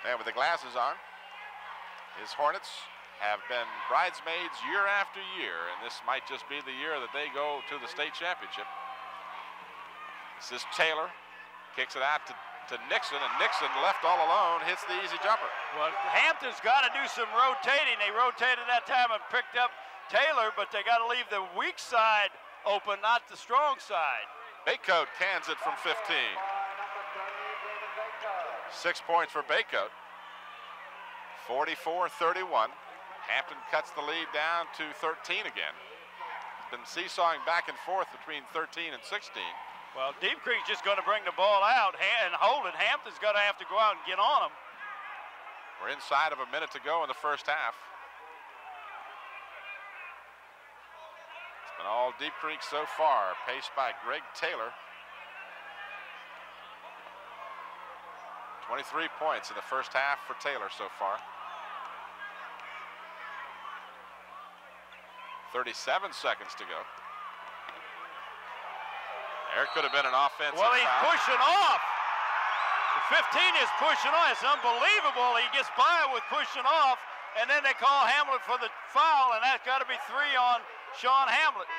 man with the glasses on. His Hornets have been bridesmaids year after year, and this might just be the year that they go to the state championship. This is Taylor, kicks it out to Nixon, and Nixon, left all alone, hits the easy jumper. Well, Hampton's got to do some rotating. They rotated that time and picked up Taylor, but they got to leave the weak side open, not the strong side. Baycoat cans it from 15. 6 points for Baycoat. 44-31. Hampton cuts the lead down to 13 again. Been seesawing back and forth between 13 and 16. Well, Deep Creek's just going to bring the ball out and hold it. Hampton's going to have to go out and get on them. We're inside of a minute to go in the first half. It's been all Deep Creek so far, paced by Greg Taylor. 23 points in the first half for Taylor so far. 37 seconds to go. There could have been an offensive foul. Well, he's pushing off. The 15 is pushing off. It's unbelievable. He gets by with pushing off, and then they call Hamlet for the foul, and that's got to be 3 on Sean Hamlet.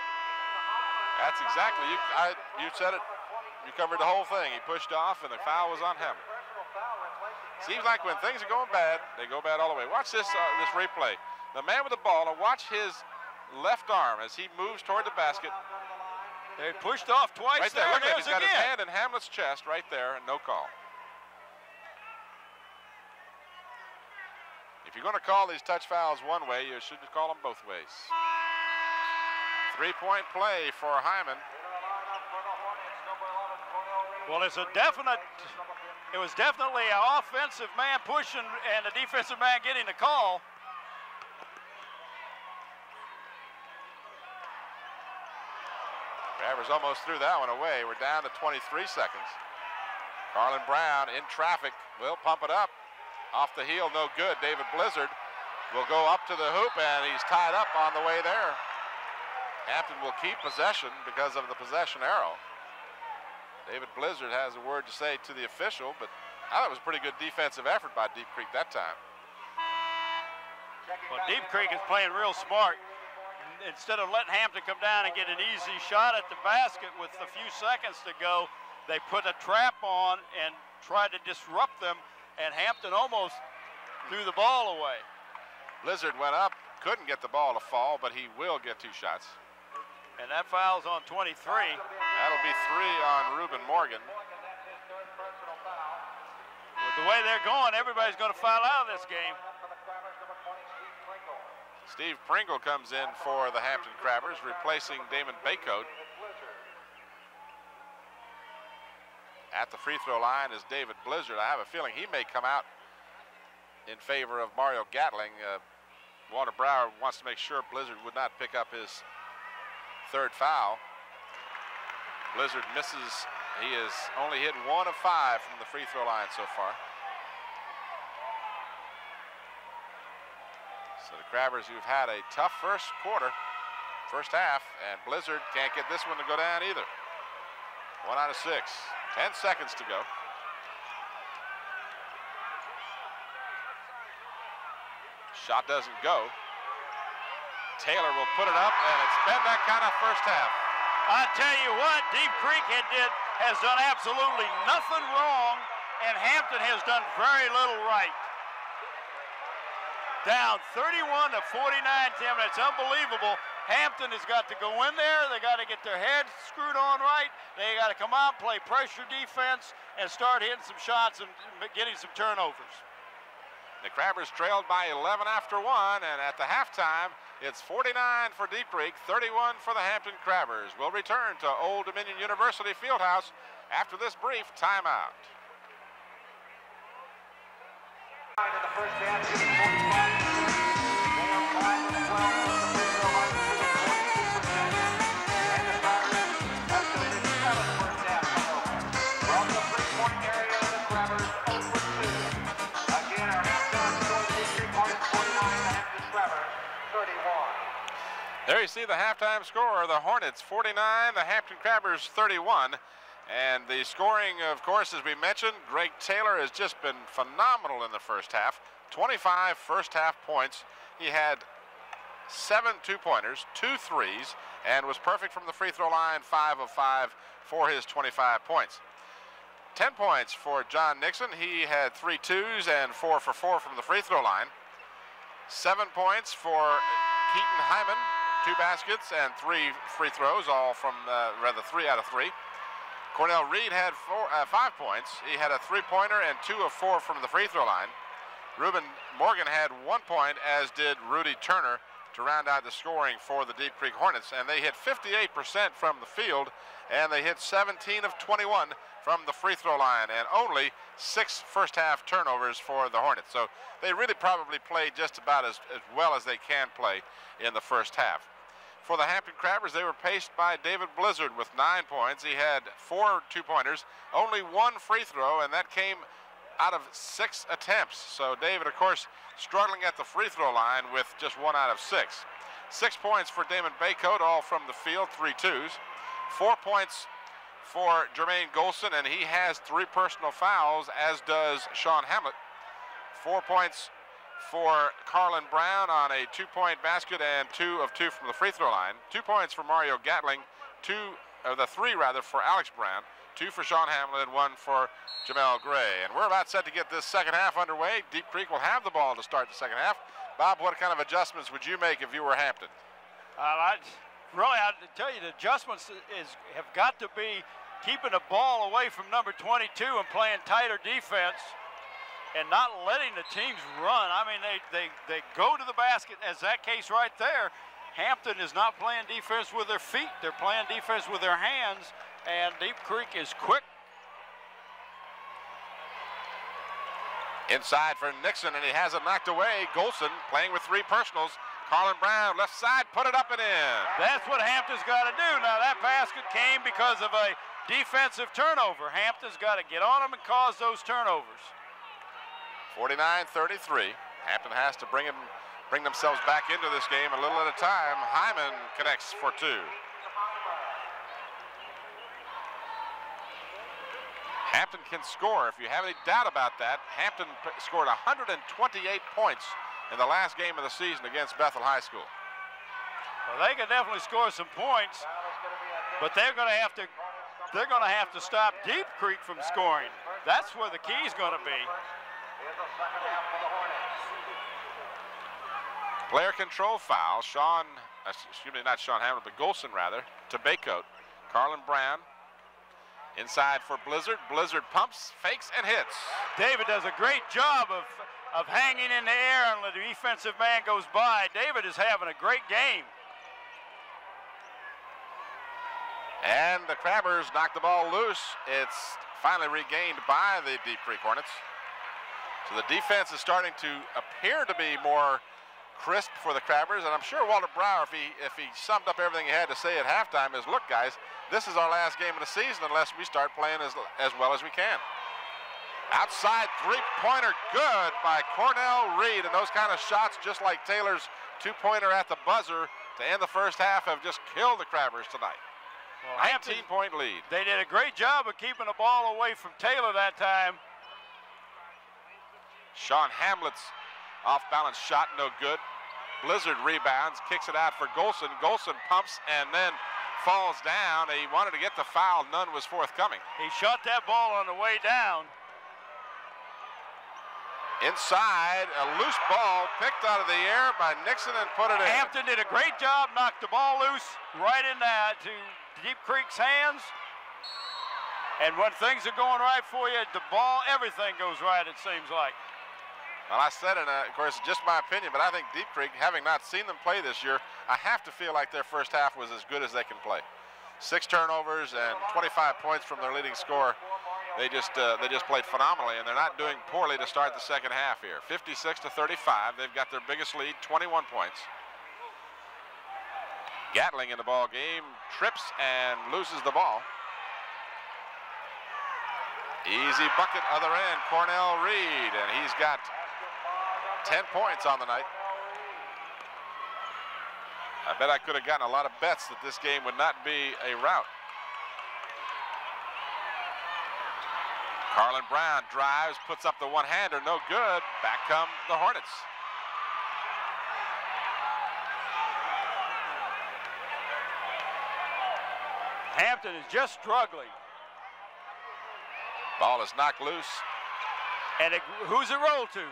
That's exactly, you said it. You covered the whole thing. He pushed off, and the foul was on Hamlet. Seems like when things are going bad, they go bad all the way. Watch this replay. The man with the ball, and watch his left arm as he moves toward the basket. They pushed off twice. Right there, look at it. He's got his again. hand in Hamlet's chest right there, and no call. you're going to call these touch fouls one way, you should call them both ways. 3-point play for Hyman. Well, it was definitely an offensive man pushing and a defensive man getting the call. Travers almost threw that one away. We're down to 23 seconds. Carlin Brown in traffic will pump it up. Off the heel, no good. David Blizzard will go up to the hoop, and he's tied up on the way there. Hampton will keep possession because of the possession arrow. David Blizzard has a word to say to the official, but I thought it was a pretty good defensive effort by Deep Creek that time. Well, Deep Creek is playing real smart. Instead of letting Hampton come down and get an easy shot at the basket with a few seconds to go, they put a trap on and tried to disrupt them, and Hampton almost threw the ball away. Blizzard went up, couldn't get the ball to fall, but he will get 2 shots. And that foul's on 23. That'll be 3 on Reuben Morgan. With the way they're going, everybody's going to foul out of this game. Steve Pringle comes in for the Hampton Crabbers, replacing Damon Baycoat. At the free throw line is David Blizzard. I have a feeling he may come out in favor of Mario Gatling. Walter Brower wants to make sure Blizzard would not pick up his 3rd foul. Blizzard misses. He has only hit 1 of 5 from the free throw line so far. So the Crabbers, who've had a tough first half, and Blizzard can't get this one to go down either. 1 out of 6. 10 seconds to go. Shot doesn't go. Taylor will put it up, and it's been that kind of first half. I tell you what, Deep Creek has done absolutely nothing wrong, and Hampton has done very little right. Down 31 to 49, Tim, that's unbelievable. Hampton has got to go in there. They got to get their heads screwed on right. They got to come out, play pressure defense, and start hitting some shots and getting some turnovers. The Crabbers trailed by 11 after 1, and at the halftime, it's 49 for Deep Creek, 31 for the Hampton Crabbers. We'll return to Old Dominion University Fieldhouse after this brief timeout. In the first half, 45. They are 5 of 12 from the free throw line, and the Crabbers have committed 7 first half turnovers. From the 3-point area, the Crabbers 0 for 2. Again, our halftime score: the Deep Creek Hornets 49, the Hampton Crabbers 31. There you see the halftime score: the Hornets 49, the Hampton Crabbers 31. And the scoring, of course, as we mentioned, Greg Taylor has just been phenomenal in the first half. 25 first half points. He had 7 two-pointers, 2 threes, and was perfect from the free throw line, 5 of 5 for his 25 points. 10 points for John Nixon. He had 3 twos and 4 for 4 from the free throw line. 7 points for Keaton Hyman, 2 baskets and 3 free throws, all from, 3 out of 3. Cornell Reed had 5 points. He had a 3-pointer and 2 of 4 from the free throw line. Reuben Morgan had 1 point, as did Rudy Turner, to round out the scoring for the Deep Creek Hornets. And they hit 58% from the field, and they hit 17 of 21 from the free throw line, and only 6 first half turnovers for the Hornets. So they really probably played just about as well as they can play in the first half. For the Hampton Crabbers, they were paced by David Blizzard with 9 points. He had 4 two-pointers, only 1 free throw, and that came out of 6 attempts. So David, of course, struggling at the free throw line with just 1 out of 6. 6 points for Damon Baycoat, all from the field, 3 twos. 4 points for Jermaine Golson, and he has 3 personal fouls, as does Sean Hamlet. 4 points for Carlin Brown on a 2-point basket and 2 of 2 from the free throw line. 2 points for Mario Gatling, 3 for Alex Brown, 2 for Sean Hamlin, and 1 for Jamel Gray. And we're about set to get this second half underway. Deep Creek will have the ball to start the second half. Bob, what kind of adjustments would you make if you were Hampton? I'd tell you the adjustments have got to be keeping the ball away from number 22 and playing tighter defense. and not letting the teams run. I mean, they go to the basket, as that case right there. Hampton is not playing defense with their feet. They're playing defense with their hands, and Deep Creek is quick. Inside for Nixon, and he has it knocked away. Golson playing with 3 personals. Carlin Brown, left side, put it up and in. That's what Hampton's got to do. Now, that basket came because of a defensive turnover. Hampton's got to get on them and cause those turnovers. 49-33. Hampton has to bring themselves back into this game a little at a time. Hyman connects for 2. Hampton can score. If you have any doubt about that, Hampton scored 128 points in the last game of the season against Bethel High School. Well, they can definitely score some points, but they're going to have to stop Deep Creek from scoring. That's where the key is going to be. Player control foul. Not Sean Hamlin, but Golson rather, to Baycoat. Carlin Brown inside for Blizzard. Blizzard pumps, fakes, and hits. David does a great job of hanging in the air and the defensive man goes by. David is having a great game. And the Crabbers knock the ball loose. It's finally regained by the Deep Creek Hornets. So the defense is starting to appear to be more crisp for the Crabbers, and I'm sure Walter Brower, if he summed up everything he had to say at halftime, is, look guys, this is our last game of the season unless we start playing as well as we can. Outside 3-pointer, good by Cornell Reed, and those kind of shots, just like Taylor's 2-pointer at the buzzer to end the first half, have just killed the Crabbers tonight. Well, 19-point lead. They did a great job of keeping the ball away from Taylor that time. Sean Hamlet's off-balance shot, no good. Blizzard rebounds, kicks it out for Golson. Golson pumps and then falls down. He wanted to get the foul. None was forthcoming. He shot that ball on the way down. Inside, a loose ball picked out of the air by Nixon and put it in. Hampton did a great job, knocked the ball loose right in that to Deep Creek's hands. And when things are going right for you, the ball, everything goes right, it seems like. Well, I said it, of course, just my opinion, but I think Deep Creek, having not seen them play this year, I have to feel like their first half was as good as they can play. 6 turnovers and 25 points from their leading scorer. They just played phenomenally, and they're not doing poorly to start the second half here. 56-35. They've got their biggest lead, 21 points. Gatling in the ball game, trips and loses the ball. Easy bucket, other end, Cornell Reed, and he's got 10 points on the night. I bet I could have gotten a lot of bets that this game would not be a rout. Carlin Brown drives, puts up the one-hander, no good. Back come the Hornets. Hampton is just struggling. Ball is knocked loose. And who's it roll to?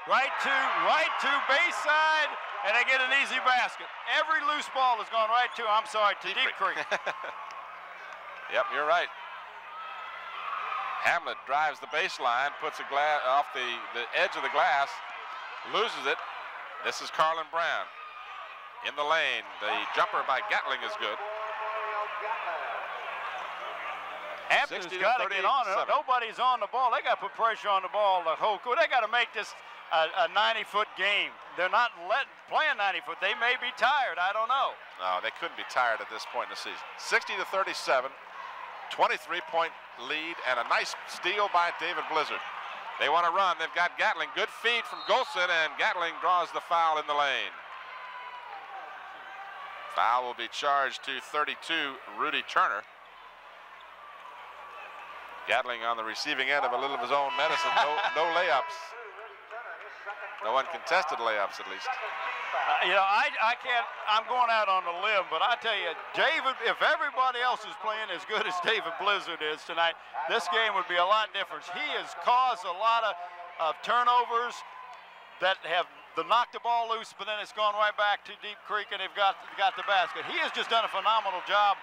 Right to baseline, and they get an easy basket. Every loose ball has gone right to, I'm sorry, to Deep Creek. Yep, you're right. Hamlet drives the baseline, puts a glass off the edge of the glass, loses it. This is Carlin Brown in the lane. The jumper by Gatling is good. Hampton's got to get on it. Nobody's on the ball. They got to put pressure on the ball the whole court. They got to make this a 90-foot game. They're not playing 90-foot. They may be tired. I don't know. No, they couldn't be tired at this point in the season. 60-37, 23-point lead, and a nice steal by David Blizzard. They want to run. They've got Gatling. Good feed from Golson, and Gatling draws the foul in the lane. Foul will be charged to 32, Rudy Turner. Gatling on the receiving end of a little of his own medicine. No layups. No uncontested layups, at least. You know, I can't, I'm going out on a limb, but I tell you, David, if everybody else is playing as good as David Blizzard is tonight, this game would be a lot different. He has caused a lot of turnovers that have knocked the ball loose, but then it's gone right back to Deep Creek, and they've got the basket. He has just done a phenomenal job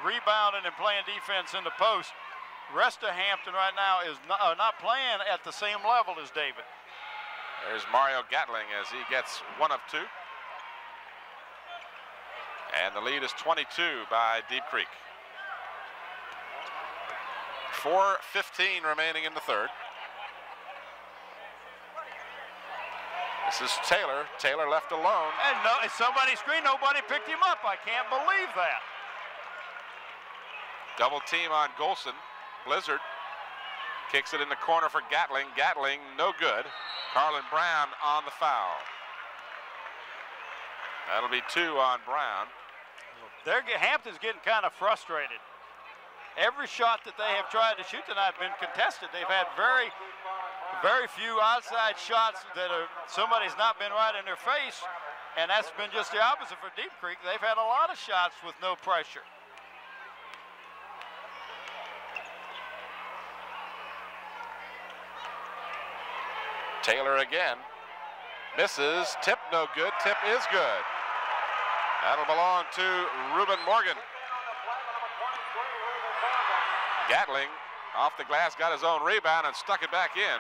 rebounding and playing defense in the post. rest of Hampton right now is not playing at the same level as David. There's Mario Gatling as he gets 1 of 2. And the lead is 22 by Deep Creek. 4:15 remaining in the third. This is Taylor. Taylor left alone. And no, somebody screened, nobody picked him up. I can't believe that. Double team on Golson. Blizzard kicks it in the corner for Gatling. Gatling, no good. Carlin Brown on the foul. That'll be 2 on Brown. Hampton's getting kind of frustrated. Every shot that they have tried to shoot tonight has been contested. They've had very few outside shots that somebody's not been right in their face, and that's been just the opposite for Deep Creek. They've had a lot of shots with no pressure. Taylor again. Misses. Tip no good. Tip is good. That'll belong to Reuben Morgan. Gatling off the glass, got his own rebound and stuck it back in.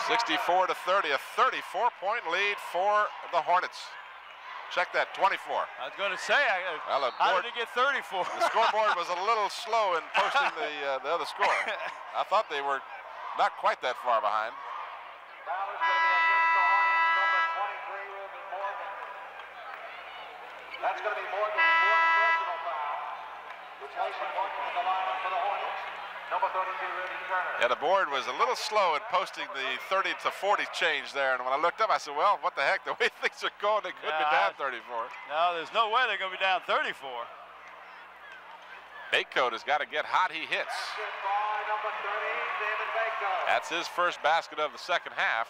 64-30, a 34-point lead for the Hornets. Check that, 24. I was going to say, how did it get 34? The scoreboard was a little slow in posting the other score. I thought they were not quite that far behind. That's going to be more than 4 personal fouls. Replacement Morgan in the lineup for the Hornets. Number 32, Rudy Turner. Yeah, the board was a little slow in posting the 30 to 40 change there, and when I looked up, I said, well, what the heck, the way things are going, they could be down 34. No, there's no way they're going to be down 34. Bakecoat has got to get hot, he hits. Basket by number 30, David Bakecoat. That's his first basket of the second half.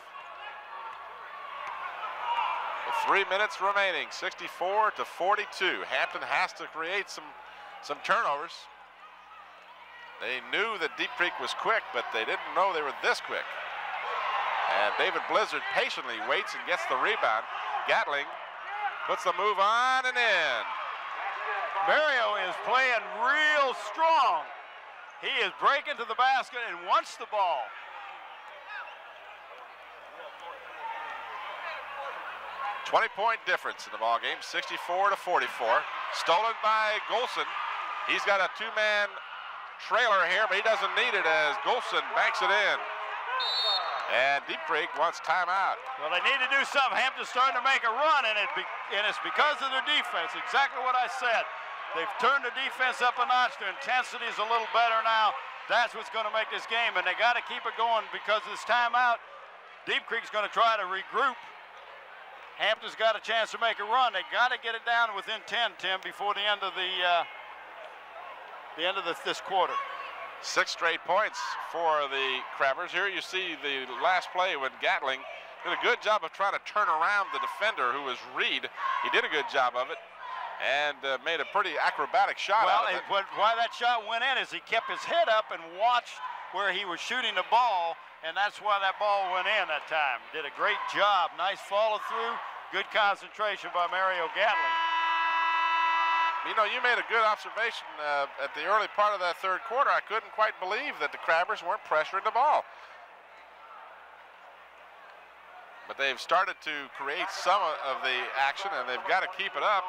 With 3 minutes remaining, 64-42. Hampton has to create some turnovers. They knew that Deep Creek was quick, but they didn't know they were this quick. And David Blizzard patiently waits and gets the rebound. Gatling puts the move on and in. Mario is playing real strong. He is breaking to the basket and wants the ball. Point difference in the ball game, 64-44. Stolen by Golson. He's got a 2-man trailer here, but he doesn't need it as Golson banks it in. And Deep Creek wants timeout. Well, they need to do something. Hampton's starting to make a run, and it's because of their defense. Exactly what I said. They've turned the defense up a notch. Their intensity is a little better now. That's what's going to make this game, and they got to keep it going because of this timeout. Deep Creek's going to try to regroup. Hampton's got a chance to make a run. They got to get it down within 10, Tim, before the end of this quarter. 6 straight points for the Crabbers. Here you see the last play when Gatling did a good job of trying to turn around the defender, who was Reed. He did a good job of it and made a pretty acrobatic shot out of it. Why that shot went in is he kept his head up and watched where he was shooting the ball, and that's why that ball went in that time. Did a great job. Nice follow through. Good concentration by Mario Gatling. You know, you made a good observation at the early part of that third quarter. I couldn't quite believe that the Crabbers weren't pressuring the ball. But they've started to create some of the action, and they've got to keep it up,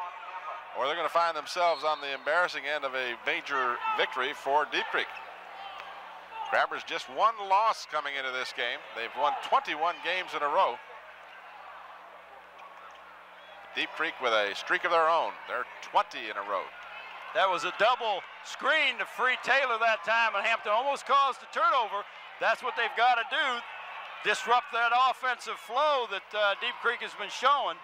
or they're going to find themselves on the embarrassing end of a major victory for Deep Creek. Crabbers just 1 loss coming into this game. They've won 21 games in a row. Deep Creek with a streak of their own. They're 20 in a row. That was a double screen to free Taylor that time, and Hampton almost caused the turnover. That's what they've got to do. Disrupt that offensive flow that Deep Creek has been showing.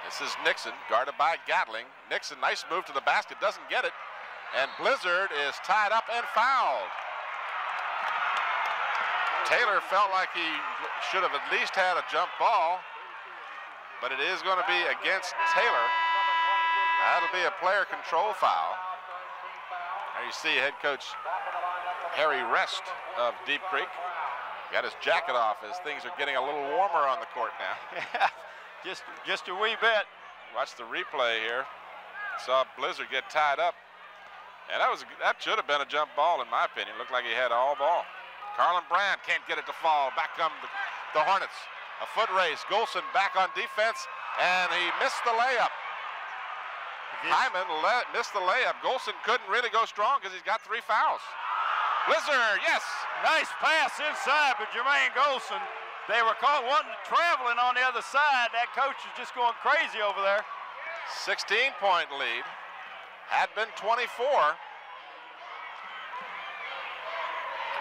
This is Nixon, guarded by Gatling. Nixon, nice move to the basket, doesn't get it. And Blizzard is tied up and fouled. Taylor felt like he should have at least had a jump ball, but it is going to be against Taylor. That'll be a player control foul. There you see head coach Harry Rest of Deep Creek. Got his jacket off as things are getting a little warmer on the court now. just a wee bit. Watch the replay here. Saw Blizzard get tied up. And that should have been a jump ball, in my opinion. Looked like he had all ball. Carlin Brand can't get it to fall. Back come the Hornets. A foot race. Golson back on defense, and he missed the layup. Hyman missed the layup. Golson couldn't really go strong because he's got 3 fouls. Blizzard, yes. Nice pass inside, but Jermaine Golson, they were caught traveling on the other side. That coach is just going crazy over there. 16-point lead. Had been 24.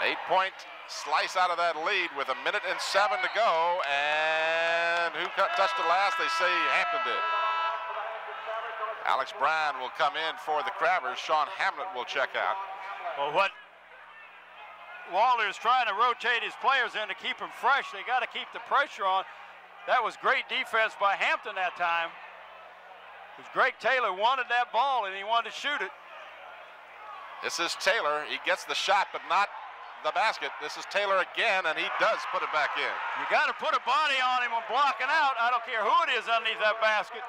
An 8-point slice out of that lead with 1:07 to go. And who touched it last? They say Hampton did. Alex Brown will come in for the Crabbers. Sean Hamlet will check out. Well, what Waller is trying to rotate his players in to keep them fresh. They got to keep the pressure on. That was great defense by Hampton that time. Because Greg Taylor wanted that ball and he wanted to shoot it. This is Taylor. He gets the shot, but not the basket. This is Taylor again, and he does put it back in. You got to put a body on him when blocking out. I don't care who it is underneath that basket.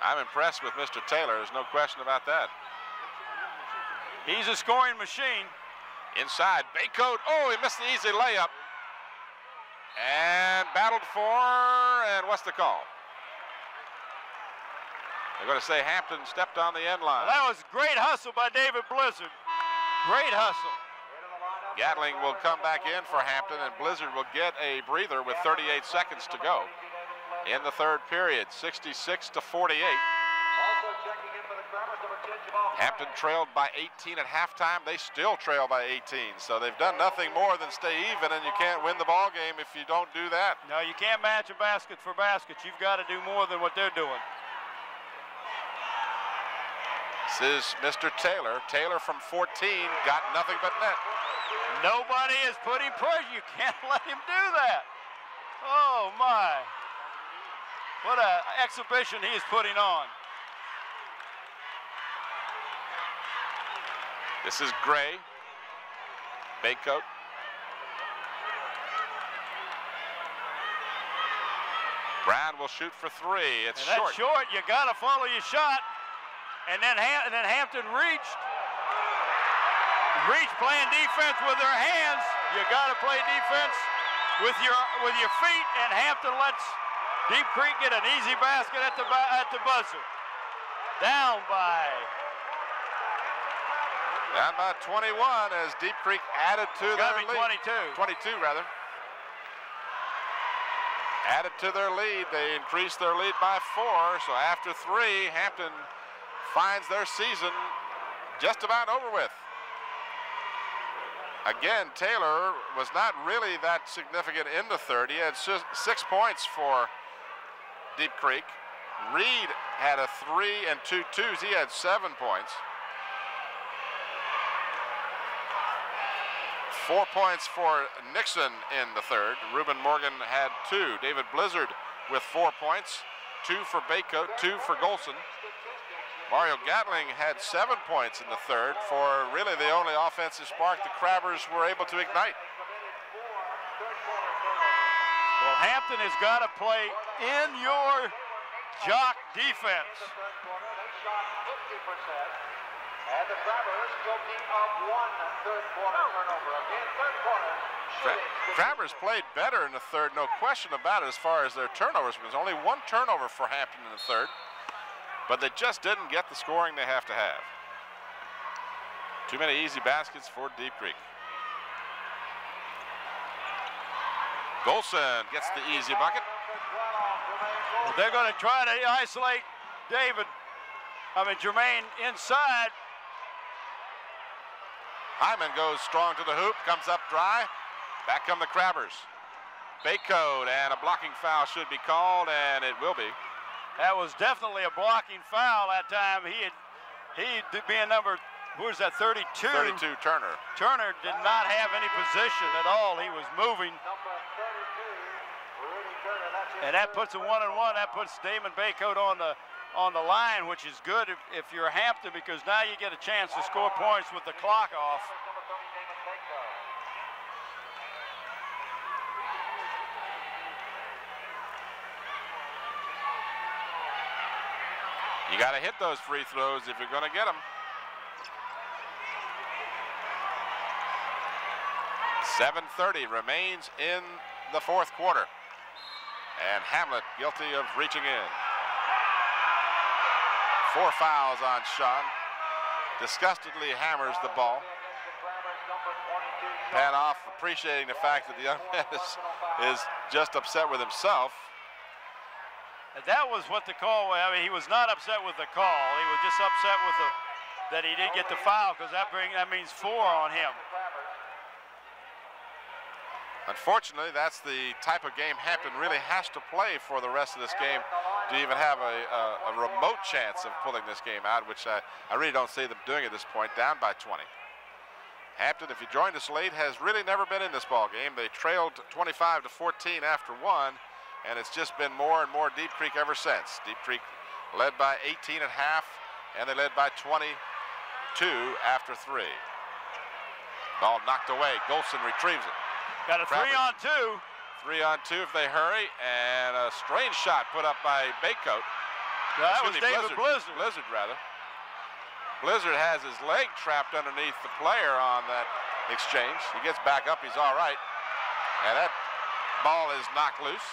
I'm impressed with Mr. Taylor. There's no question about that. He's a scoring machine. Inside, Baycoat. Oh, he missed the easy layup. And battled for, and what's the call? They're going to say Hampton stepped on the end line. Well, that was great hustle by David Blizzard. Great hustle. Gatling will come back in for Hampton, and Blizzard will get a breather with 38 seconds to go in the third period, 66 to 48. Hampton trailed by 18 at halftime. They still trail by 18, so they've done nothing more than stay even, and you can't win the ball game if you don't do that. No, you can't match a basket for basket. You've got to do more than what they're doing. This is Mr. Taylor. Taylor from 14 got nothing but net. Nobody is putting pressure. You can't let him do that. Oh, my. What an exhibition he is putting on. This is Gray. Baycoat. Brown will shoot for 3. It's and that's short. You got to follow your shot. And then Hampton reached playing defense with their hands. You got to play defense with your feet. And Hampton lets Deep Creek get an easy basket at the buzzer. Down by 21 as Deep Creek added to their lead. 22 rather. Added to their lead. They increased their lead by 4. So after 3, Hampton finds their season just about over with. Again, Taylor was not really that significant in the third. He had 6 points for Deep Creek. Reed had a 3 and 2 twos. He had 7 points. 4 points for Nixon in the third. Reuben Morgan had 2. David Blizzard with 4 points. 2 for Baycoat, 2 for Golson. Mario Gatling had 7 points in the third for really the only offensive spark the Crabbers were able to ignite. Well, Hampton has got to play in your jock defense. And the Crabbers guilty of 1 third-quarter turnover. Again, third quarter. Crabbers played better in the third, no question about it, as far as their turnovers. There was only 1 turnover for Hampton in the third, but they just didn't get the scoring they have to have. Too many easy baskets for Deep Creek. Golson gets the easy bucket. They're going to try to isolate Jermaine inside. Hyman goes strong to the hoop, comes up dry. Back come the Crabbers. Baycoat, and a blocking foul should be called, and it will be. That was definitely a blocking foul that time. He being number, who is that, 32? 32, Turner. Turner did not have any position at all. He was moving. And that puts a 1-on-1. That puts Damon Baycoat on the line, which is good if you're Hampton, because now you get a chance to score points with the clock off. You got to hit those free throws if you're going to get them. 7:30 remains in the fourth quarter. And Hamlet guilty of reaching in. 4 fouls on Sean. Disgustedly hammers the ball. Panoff appreciating the fact that the young man is just upset with himself. And that was what the call was. I mean, he was not upset with the call. He was just upset with that he didn't get the foul, because that means 4 on him. Unfortunately, that's the type of game Hampton really has to play for the rest of this game to even have a remote chance of pulling this game out, which I really don't see them doing at this point, down by 20. Hampton, if you joined us late, has really never been in this ball game. They trailed 25-14 after 1, and it's just been more and more Deep Creek ever since. Deep Creek led by 18 at half, and they led by 22 after 3. Ball knocked away. Golson retrieves it. Got a 3-on-2. 3-on-2 if they hurry, and a strange shot put up by Baycoat. That was David Blizzard. Blizzard, rather. Blizzard has his leg trapped underneath the player on that exchange. He gets back up, he's all right. And that ball is knocked loose.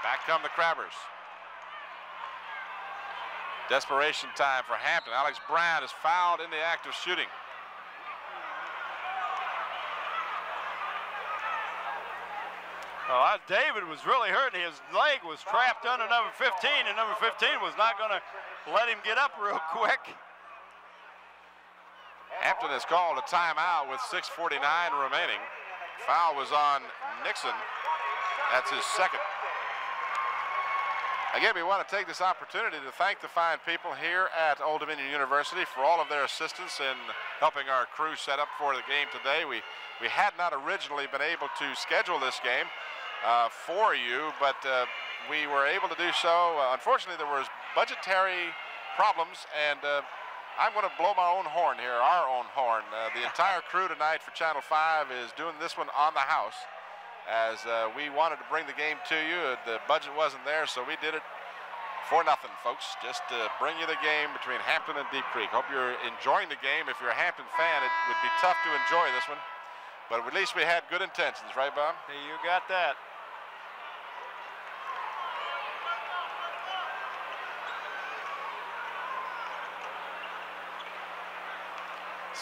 Back come the Crabbers. Desperation time for Hampton. Alex Brown is fouled in the act of shooting. Well, David was really hurting. His leg was trapped under number 15, and number 15 was not going to let him get up real quick. Hampton has called a timeout with 6:49 remaining. Foul was on Nixon. That's his second. Again, we want to take this opportunity to thank the fine people here at Old Dominion University for all of their assistance in helping our crew set up for the game today. We had not originally been able to schedule this game for you, but we were able to do so. Unfortunately, there was budgetary problems, and I'm going to blow my own horn here, our own horn. The entire crew tonight for Channel 5 is doing this one on the house, as we wanted to bring the game to you. The budget wasn't there, so we did it for nothing, folks. Just to bring you the game between Hampton and Deep Creek. Hope you're enjoying the game. If you're a Hampton fan, it would be tough to enjoy this one, but at least we had good intentions, right, Bob? Hey, you got that.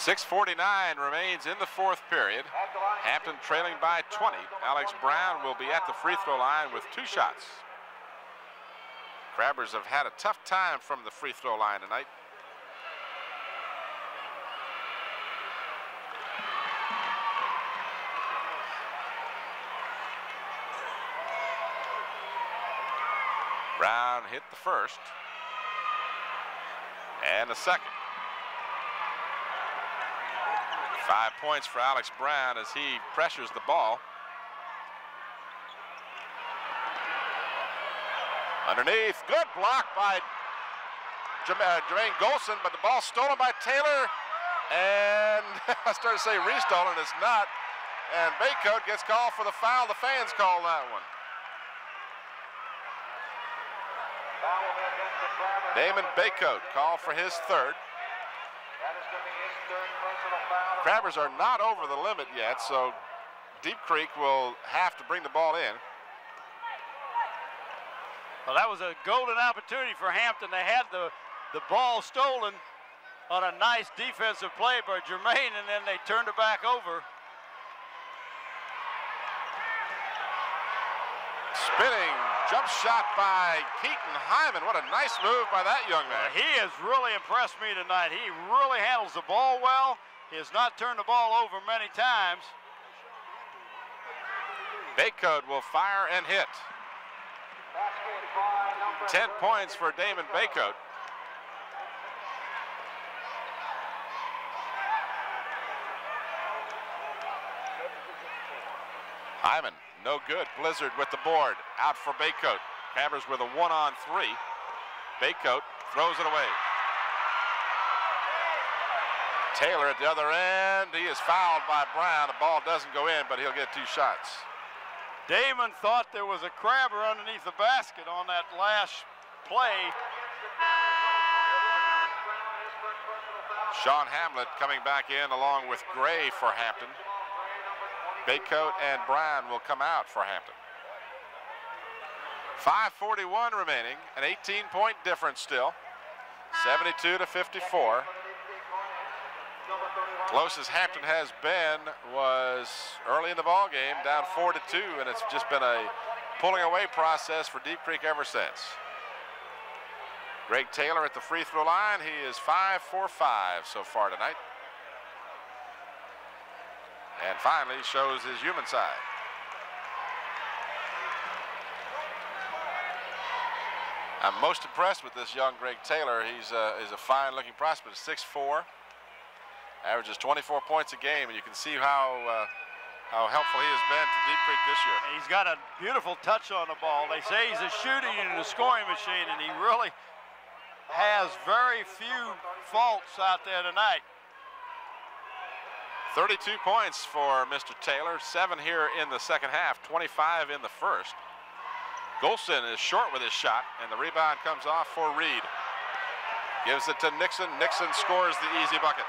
.6:49 remains in the fourth period. Hampton trailing by 20. Alex Brown will be at the free throw line with 2 shots. Crabbers have had a tough time from the free throw line tonight. Brown hit the first and the second. 5 points for Alex Brown as he pressures the ball. Underneath, good block by Jermaine Golson, but the ball stolen by Taylor, and I started to say restolen, it's not. And Baycoat gets called for the foul. The fans call that one. Damon Baycoat called for his third. Crabbers are not over the limit yet, so Deep Creek will have to bring the ball in. Well, that was a golden opportunity for Hampton. They had the ball stolen on a nice defensive play by Jermaine, and then they turned it back over. Spinning jump shot by Keaton Hyman. What a nice move by that young man. He has really impressed me tonight. He really handles the ball well. He has not turned the ball over many times. Baycoat will fire and hit. 10 points for Damon Baycoat. Hyman, no good. Blizzard with the board. Out for Baycoat. Crabbers with a 1-on-3. Baycoat throws it away. Taylor at the other end. He is fouled by Brown. The ball doesn't go in, but he'll get 2 shots. Damon thought there was a Crabber underneath the basket on that last play. Sean Hamlet coming back in along with Gray for Hampton. Baycoat and Brown will come out for Hampton. 5:41 remaining, an 18-point difference still. 72-54. Closest Hampton has been was early in the ball game, down 4-2, and it's just been a pulling away process for Deep Creek ever since. Greg Taylor at the free throw line. He is 5 for 5 so far tonight. And finally shows his human side. I'm most impressed with this young Greg Taylor. He's a fine-looking prospect, 6'4", averages 24 points a game, and you can see how helpful he has been to Deep Creek this year. He's got a beautiful touch on the ball. They say he's a shooting and a scoring machine, and he really has very few faults out there tonight. 32 points for Mr. Taylor, 7 here in the second half, 25 in the first. Golson is short with his shot, and the rebound comes off for Reed. Gives it to Nixon. Nixon scores the easy bucket.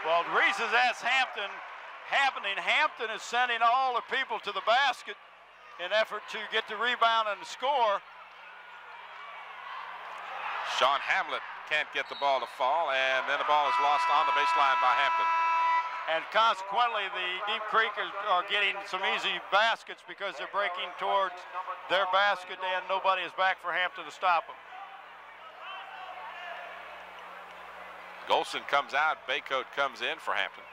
Well, Reese has asked Hampton happening. Hampton is sending all the people to the basket in effort to get the rebound and the score. Sean Hamlet can't get the ball to fall, and then the ball is lost on the baseline by Hampton. And consequently, the Deep Creek are getting some easy baskets because they're breaking towards their basket, and nobody is back for Hampton to stop them. Golson comes out, Baycoat comes in for Hampton.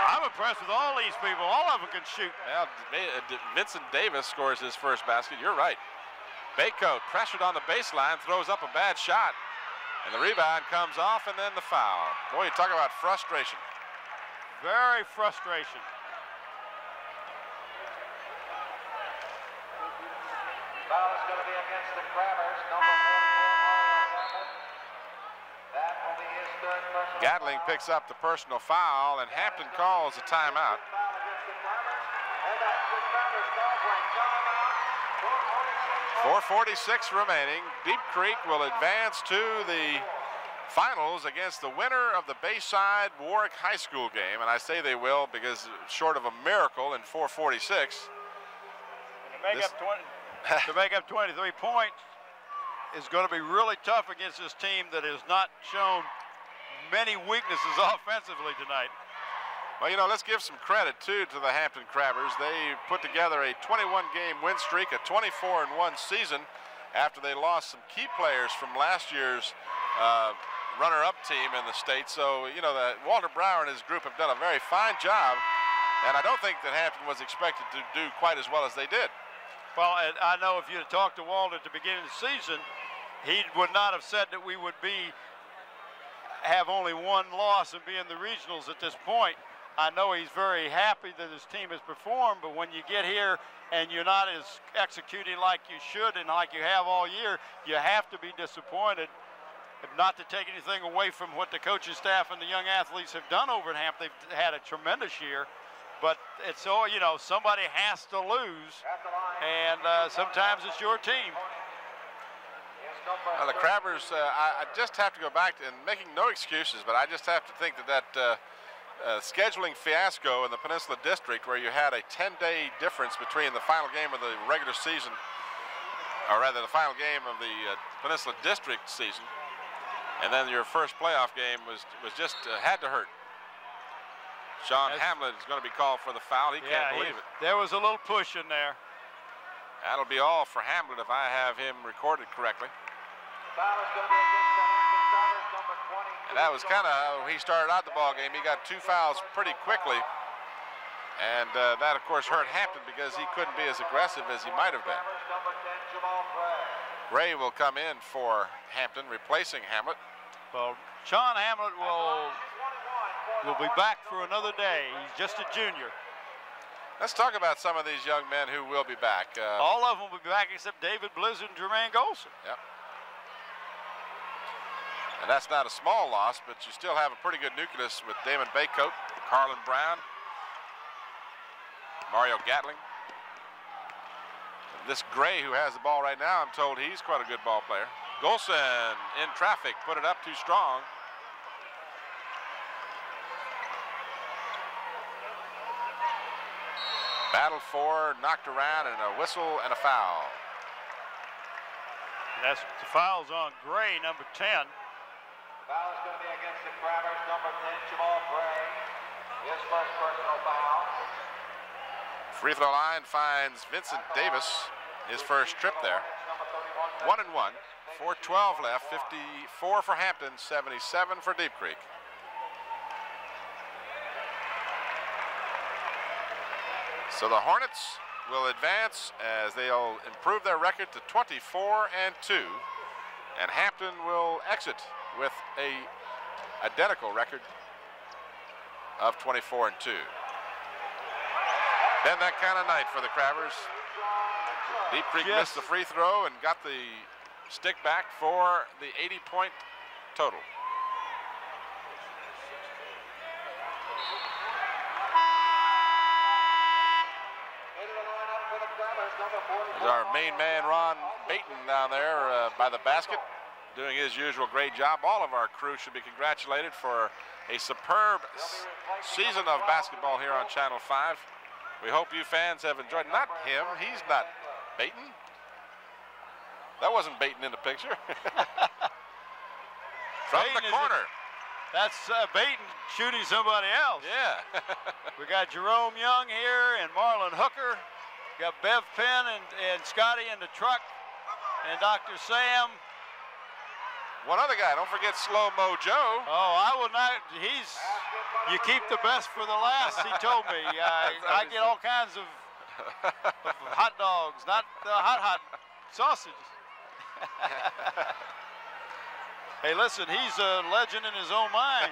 I'm impressed with all these people. All of them can shoot. Well, Vincent Davis scores his first basket. You're right. Baycoat pressured on the baseline, throws up a bad shot. And the rebound comes off, and then the foul. Boy, you talk about frustration. Very frustration. Foul is going to be against the Crabbers, number 44. That will be his third personal Gatling picks up the personal foul, and Hampton calls a timeout. foul against the Crabbers. And that's the Crabbers call for a timeout. 4:46 remaining. Deep Creek will advance to the finals against the winner of the Bayside Warwick High School game. And I say they will because short of a miracle in 4:46. To make up 23 points is going to be really tough against this team that has not shown many weaknesses offensively tonight. Well, you know, let's give some credit, too, to the Hampton Crabbers. They put together a 21-game win streak, a 24-1 season after they lost some key players from last year's runner-up team in the state. So, you know, Walter Brower and his group have done a very fine job, and I don't think that Hampton was expected to do quite as well as they did. Well, and I know if you'd have talked to Walter at the beginning of the season, he would not have said that we would have only one loss and be in the regionals at this point. I know he's very happy that his team has performed, but when you get here and you're not as executing like you should and like you have all year, you have to be disappointed. Not to take anything away from what the coaching staff and the young athletes have done over at Hampton. They've had a tremendous year, but it's all, you know, somebody has to lose, and sometimes it's your team. Well, the Crabbers, I just have to go back to, and making no excuses, but I just have to think that scheduling fiasco in the Peninsula District, where you had a 10-day difference between the final game of the regular season, or rather the final game of the Peninsula District season, and then your first playoff game was just had to hurt. Sean Hamlet is going to be called for the foul. He can't believe it. There was a little push in there. That'll be all for Hamlet if I have him recorded correctly. Foul is going to be against the Hampton starters, number 20. And that was kind of how he started out the ball game. He got 2 fouls pretty quickly. And that, of course, hurt Hampton because he couldn't be as aggressive as he might have been. Number 10, Jamal Gray Gray. will come in for Hampton, replacing Hamlet. Well, Sean Hamlet will be back for another day. He's just a junior. Let's talk about some of these young men who will be back. All of them will be back except David Blizzard and Jermaine Golson. Yep. And that's not a small loss, but you still have a pretty good nucleus with Damon Baycoat, Carlin Brown, Mario Gatling. This Gray, who has the ball right now, I'm told he's quite a good ball player. Golson in traffic, put it up too strong. Battle for, knocked around, and a whistle and a foul. That's the foul's on Gray, number 10. Foul is going to be against the Crabbers, number 10, Jamal Gray. His first personal foul. Free throw line finds Vincent Davis, his first trip there. 1 and 1, 4:12 left, 54 for Hampton, 77 for Deep Creek. So the Hornets will advance as they'll improve their record to 24 and 2, and Hampton will exit with a identical record of 24 and 2. Been that kind of night for the Crabbers. Deep Creek missed the free throw and got the stick back for the 80-point total. There's our main man, Ron Baton, down there by the basket, doing his usual great job. All of our crew should be congratulated for a superb season of basketball here on Channel 5. We hope you fans have enjoyed. Not him, he's not Baton. That wasn't Baton in the picture. From Baton the corner. That's Baton shooting somebody else. Yeah. We got Jerome Young here and Marlon Hooker. Got Bev Penn and Scotty in the truck and Dr. Sam. One other guy, don't forget Slow Mo Joe. Oh, I will not. You keep the best for the last, he told me. I get all kinds of hot dogs, not hot sausages. Hey, listen, he's a legend in his own mind.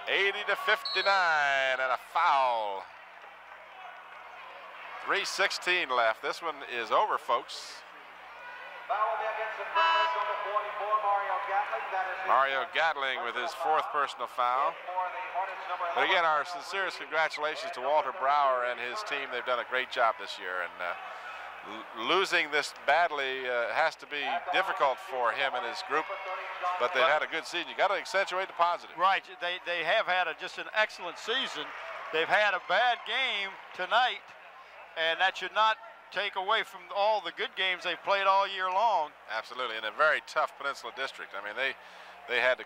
80-59 and a foul. 3:16 left. This one is over, folks. Foul will be against the Crabbers, number 44, Mario Gatling. That is Mario Gatling with his 4th personal foul. for the Hornets, number 11. But again, our sincerest congratulations to Walter Brower and his team. They've done a great job this year, and losing this badly has to be difficult for him and his group, but they've had a good season. You got to accentuate the positive. Right, they have had just an excellent season. They've had a bad game tonight, and that should not take away from all the good games they've played all year long. Absolutely, in a very tough Peninsula district. I mean, they had the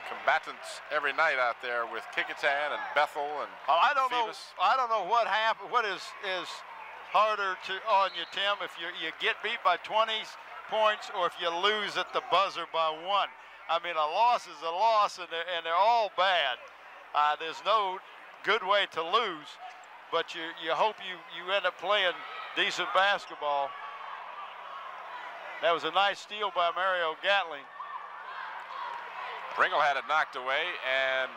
combatants every night out there with Kickitan and Bethel and I don't Phoebus. know. I don't know what happened. What is harder on you, Tim, if you get beat by 20 points or if you lose at the buzzer by 1. I mean, a loss is a loss, and they're all bad. There's no good way to lose, but you hope you end up playing decent basketball. That was a nice steal by Mario Gatling. Pringle had it knocked away, and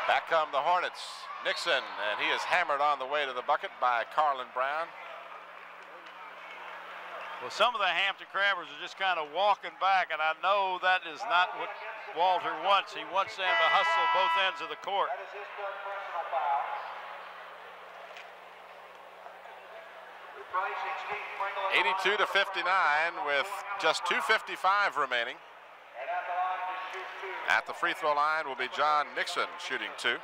back come the Hornets. Nixon, and he is hammered on the way to the bucket by Carlin Brown. Well, some of the Hampton Crabbers are just kind of walking back, and I know that is not what Walter wants. He wants them to hustle both ends of the court. That is his 3rd personal foul. Replacing Steve Pringle. 82-59 with just 2:55 remaining. And at the line to shoot 2. At the free throw line will be John Nixon shooting 2.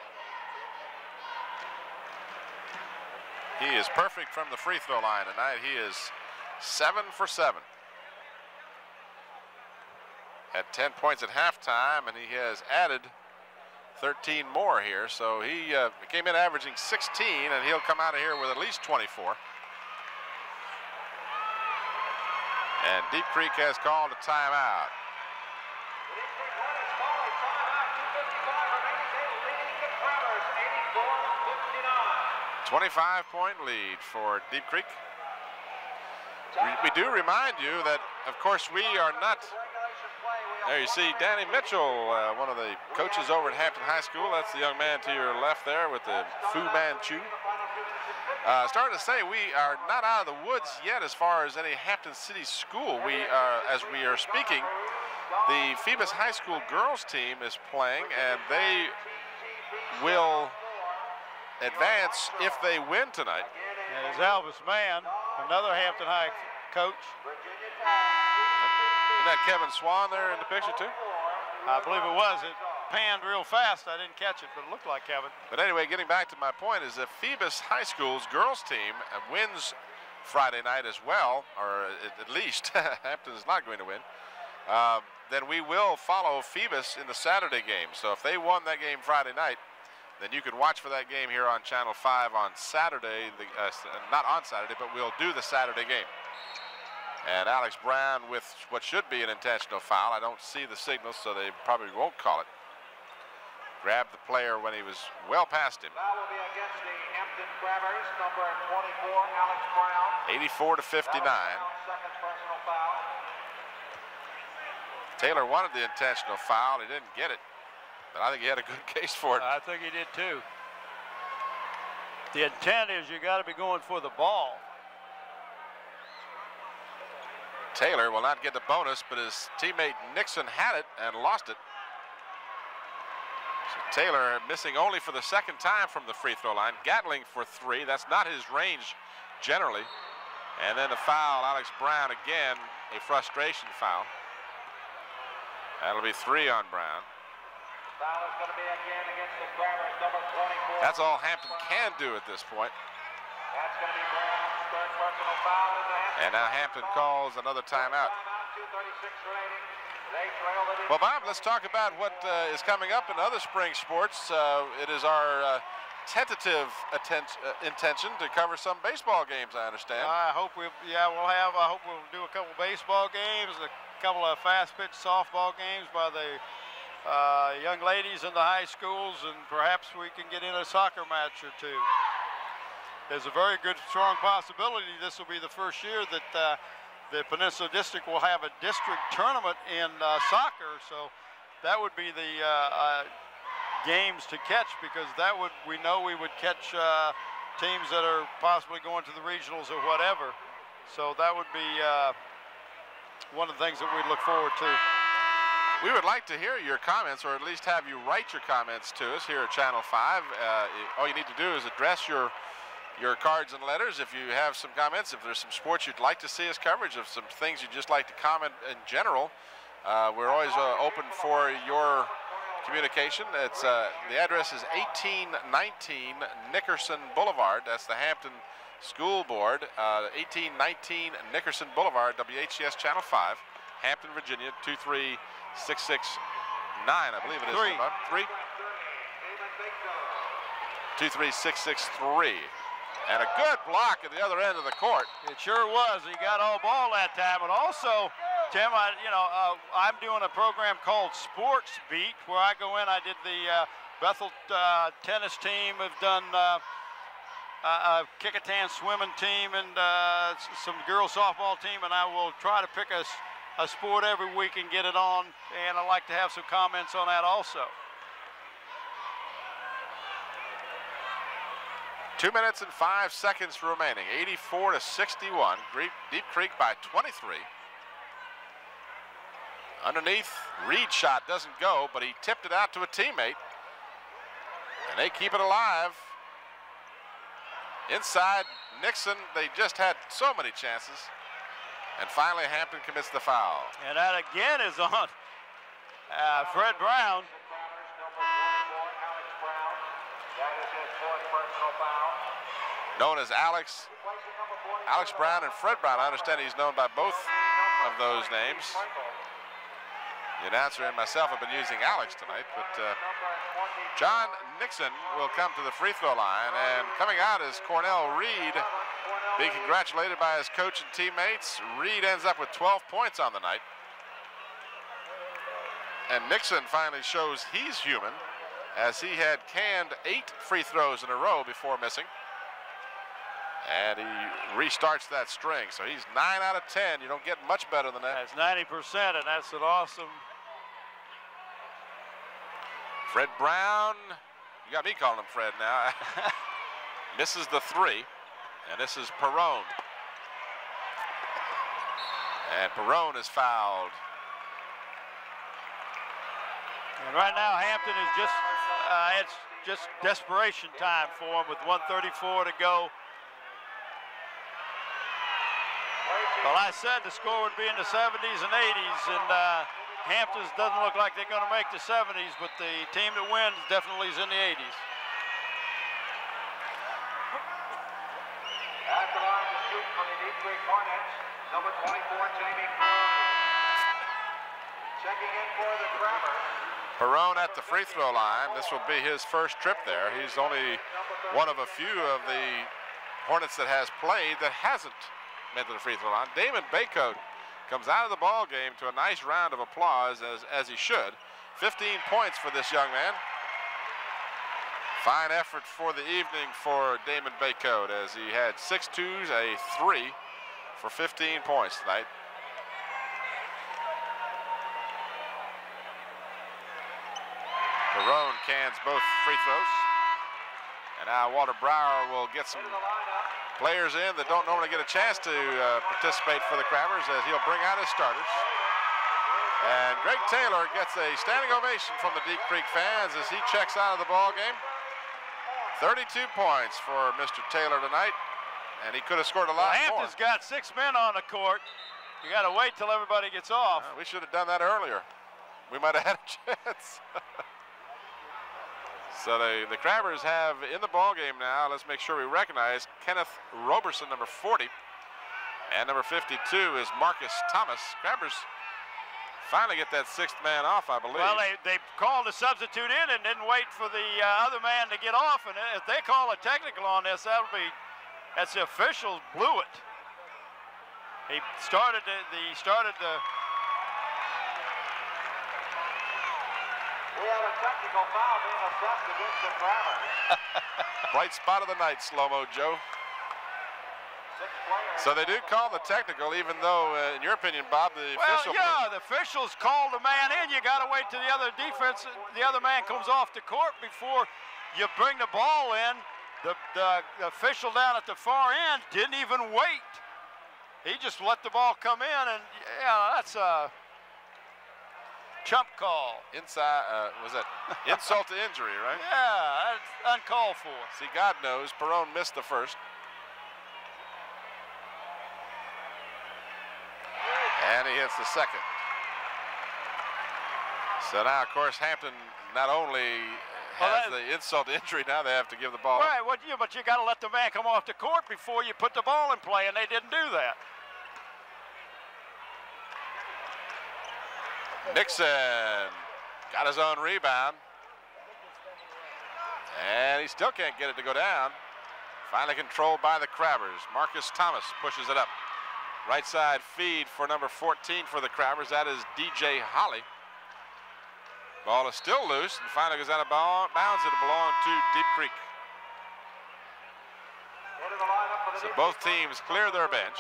He is perfect from the free throw line tonight. He is 7 for 7. Had 10 points at halftime, and he has added 13 more here. So he came in averaging 16, and he'll come out of here with at least 24. And Deep Creek has called a timeout. The Deep Creek Hornets call a timeout. 2:55 remaining. They lead the Crabbers 84-59. 25-point lead for Deep Creek. We do remind you that, of course, we are not. There you see Danny Mitchell, one of the coaches over at Hampton High School. That's the young man to your left there with the Fu Manchu. Starting to say we are not out of the woods yet as far as any Hampton City school. As we are speaking, the Phoebus High School girls team is playing, and they will advance if they win tonight. And it's Elvis Mann, another Hampton High coach. Isn't that Kevin Swan there in the picture too? I believe it was. It panned real fast. I didn't catch it, but it looked like Kevin. But anyway, getting back to my point is if Phoebus High School's girls team wins Friday night as well, or at least Hampton is not going to win, then we will follow Phoebus in the Saturday game. So if they won that game Friday night, then you can watch for that game here on Channel 5 on Saturday. Not on Saturday, but we'll do the Saturday game. And Alex Brown with what should be an intentional foul. I don't see the signal, so they probably won't call it. Grabbed the player when he was well past him. That will be against the Hampton Grabbers, number 24, Alex Brown. 84-59. Second personal foul. Taylor wanted the intentional foul. He didn't get it. But I think he had a good case for it. I think he did too. The intent is you got to be going for the ball. Taylor will not get the bonus, but his teammate Nixon had it and lost it. So Taylor missing only for the second time from the free throw line. Gatling for 3. That's not his range generally. And then the foul, Alex Brown again, a frustration foul. That'll be 3 on Brown. Foul is going to be again against the Grabbers, number 24. That's all Hampton can do at this point. That's going to be Brown's third personal foul in the Hampton. And now Hampton calls another timeout. Timeout, 2:36 remaining. They trail it in. Well, Bob, let's talk about what is coming up in other spring sports. It is our tentative intention to cover some baseball games, I understand. I hope I hope we'll do a couple baseball games, a couple of fast pitch softball games by the young ladies in the high schools, and perhaps we can get in a soccer match or two. There's a very good, strong possibility this will be the first year that the Peninsula District will have a district tournament in soccer. So that would be the games to catch, because we know we would catch teams that are possibly going to the regionals or whatever. So that would be one of the things that we'd look forward to. We would like to hear your comments, or at least have you write your comments to us here at Channel 5. All you need to do is address your cards and letters if you have some comments. If there's some sports you'd like to see us coverage, of some things you'd just like to comment in general, we're always open for your communication. It's the address is 1819 Nickerson Boulevard. That's the Hampton School Board. 1819 Nickerson Boulevard, WHCS Channel 5, Hampton, Virginia 23669. I believe it is. 3. 23663. And a good block at the other end of the court. It sure was. He got all ball that time. And also, Tim, I'm doing a program called Sports Beat, where I go in. I did the Bethel tennis team. I've done a Kickotan swimming team and some girls softball team. And I will try to pick a sport every week and get it on. And I'd like to have some comments on that also. 2 minutes and 5 seconds remaining. 84-61. Deep Creek by 23. Underneath, Reed shot doesn't go, but he tipped it out to a teammate. And they keep it alive. Inside, Nixon, they just had so many chances. And finally, Hampton commits the foul. And that again is on Fred Brown. Known as Alex Brown and Fred Brown. I understand he's known by both of those names. The announcer and myself have been using Alex tonight, but John Nixon will come to the free throw line, and coming out is Cornell Reed, being congratulated by his coach and teammates. Reed ends up with 12 points on the night. And Nixon finally shows he's human, as he had canned 8 free throws in a row before missing. And he restarts that string. So he's 9 out of 10. You don't get much better than that. That's 90%, and that's an awesome. Fred Brown, you got me calling him Fred now. Misses the 3. And this is Perrone. And Perrone is fouled. And right now, Hampton is just, it's just desperation time for him with 1:34 to go. Well, I said the score would be in the 70s and 80s, and Hampton's doesn't look like they're going to make the 70s, but the team that wins definitely is in the 80s. At the line to shoot for the Deep Creek Hornets, number 24, Jamie Perrone. Checking in for the Crabbers. Perrone at the free throw line. This will be his first trip there. He's only one of a few of the Hornets that has played that hasn't been to the free throw line. Damon Baycoat comes out of the ball game to a nice round of applause, as he should. 15 points for this young man. Fine effort for the evening for Damon Baycoat, as he had 6 twos, a 3 for 15 points tonight. Perrone cans both free throws. And now Walter Brower will get some players in that don't normally get a chance to participate for the Crabbers, as he'll bring out his starters. And Greg Taylor gets a standing ovation from the Deep Creek fans as he checks out of the ball game. 32 points for Mr. Taylor tonight, and he could have scored a lot more. Hampton's got 6 men on the court. You got to wait till everybody gets off. We should have done that earlier. We might have had a chance. So the Crabbers have in the ball game now, let's make sure we recognize Kenneth Roberson, number 40, and number 52 is Marcus Thomas. Crabbers finally get that 6th man off, I believe. Well, they called a substitute in and didn't wait for the other man to get off, and if they call a technical on this, that's the officials blew it. He started the We have a technical foul being assessed against the Crabbers. Bright spot of the night, slow-mo Joe. 6 players. So they do call the technical, even though, in your opinion, Bob, the official... Well, yeah, the officials called the man in. You got to wait till the other man comes off the court before you bring the ball in. The official down at the far end didn't even wait. He just let the ball come in, and yeah, that's a chump call. Inside, was that insult to injury, right? Yeah, that's uncalled for. See, God knows, Perrone missed the first. And he hits the second. So now, of course, Hampton not only has the insult to injury, now they have to give the ball right, up. Well, but you got to let the man come off the court before you put the ball in play, and they didn't do that. Nixon got his own rebound. And he still can't get it to go down. Finally controlled by the Crabbers. Marcus Thomas pushes it up. Right side feed for number 14 for the Crabbers. That is DJ Holly. Ball is still loose and finally goes out of bounds. It'll belong to Deep Creek. So both teams clear their bench.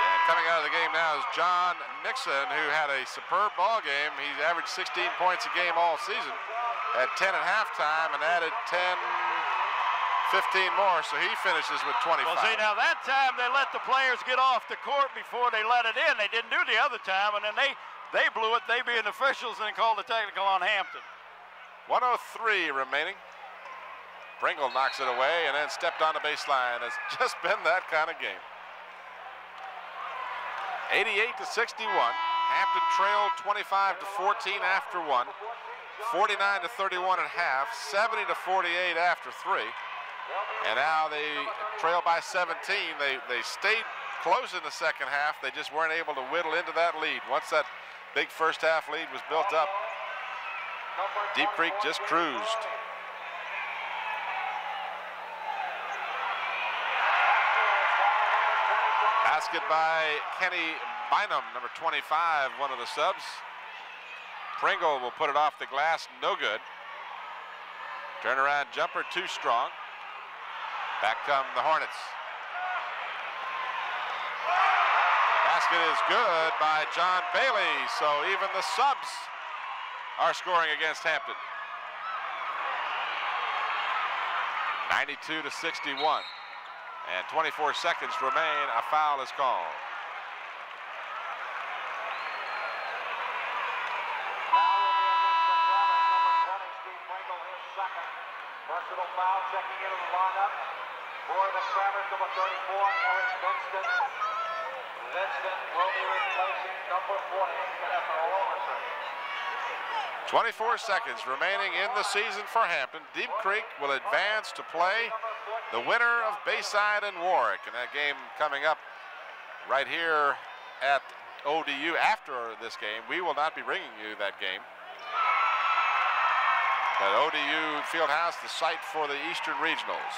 And coming out of the game now is John Nixon, who had a superb ball game. He's averaged 16 points a game all season. Had 10 at halftime and added 10, 15 more, so he finishes with 25. Well, see, now that time they let the players get off the court before they let it in. They didn't do the other time, and then they blew it, they being officials, and called the technical on Hampton. 1:03 remaining. Pringle knocks it away and then stepped on the baseline. It's just been that kind of game. 88-61. Hampton trailed 25-14 after 1. 49-31 at half. 70-48 after 3. And now they trail by 17. They stayed close in the second half. They just weren't able to whittle into that lead. Once that big first half lead was built up, Deep Creek just cruised. Basket by Kenny Bynum, number 25, one of the subs. Pringle will put it off the glass, no good. Turnaround jumper, too strong. Back come the Hornets. Basket is good by John Bailey, so even the subs are scoring against Hampton. 92-61. And 24 seconds remain. A foul is called. Personal foul, checking into the lineup for the Crabbers, number 34, Eric Vinston. Vinston will be replacing number 40, Vanessa Robertson. 24 seconds remaining in the season for Hampton. Deep Creek will advance to play the winner of Bayside and Warwick. And that game coming up right here at ODU after this game. We will not be bringing you that game. But ODU Fieldhouse, the site for the Eastern Regionals.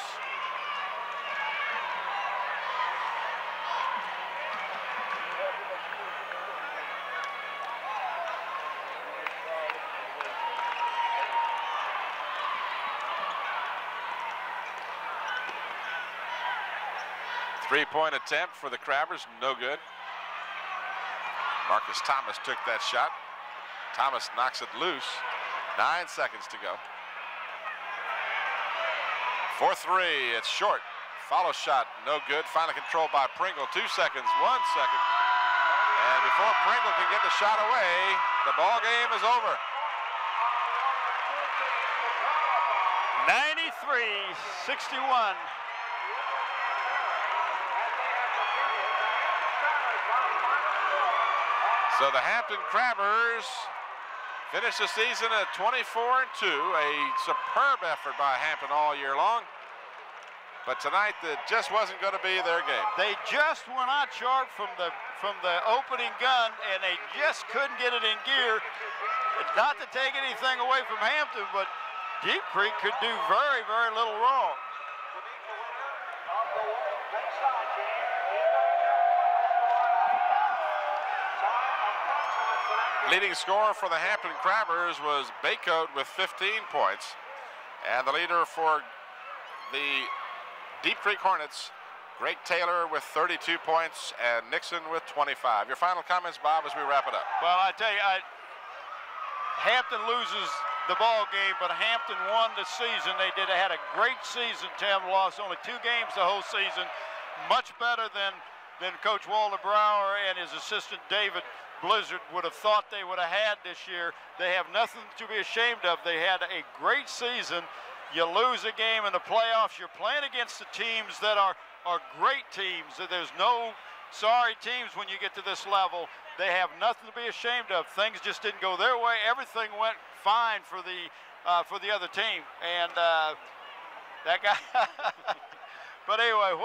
Three-point attempt for the Crabbers, no good. Marcus Thomas took that shot. Thomas knocks it loose. 9 seconds to go. For three, it's short. Follow shot, no good. Finally controlled by Pringle. 2 seconds, 1 second. And before Pringle can get the shot away, the ball game is over. 93-61. So the Hampton Crabbers finish the season at 24-2, a superb effort by Hampton all year long. But tonight, it just wasn't going to be their game. They just went out sharp from the opening gun, and they just couldn't get it in gear. Not to take anything away from Hampton, but Deep Creek could do very, very little wrong. Leading scorer for the Hampton Crabbers was Baycoat with 15 points. And the leader for the Deep Creek Hornets, Greg Taylor with 32 points and Nixon with 25. Your final comments, Bob, as we wrap it up. Well, I tell you, Hampton loses the ball game, but Hampton won the season. They had a great season. Tim lost only 2 games the whole season. Much better than Coach Walter Brower and his assistant David Blizzard would have thought they would have had this year. They have nothing to be ashamed of. They had a great season. You lose a game in the playoffs, you're playing against the teams that are great teams. There's no sorry teams when you get to this level. They have nothing to be ashamed of. Things just didn't go their way. Everything went fine for the other team. And that guy. But anyway,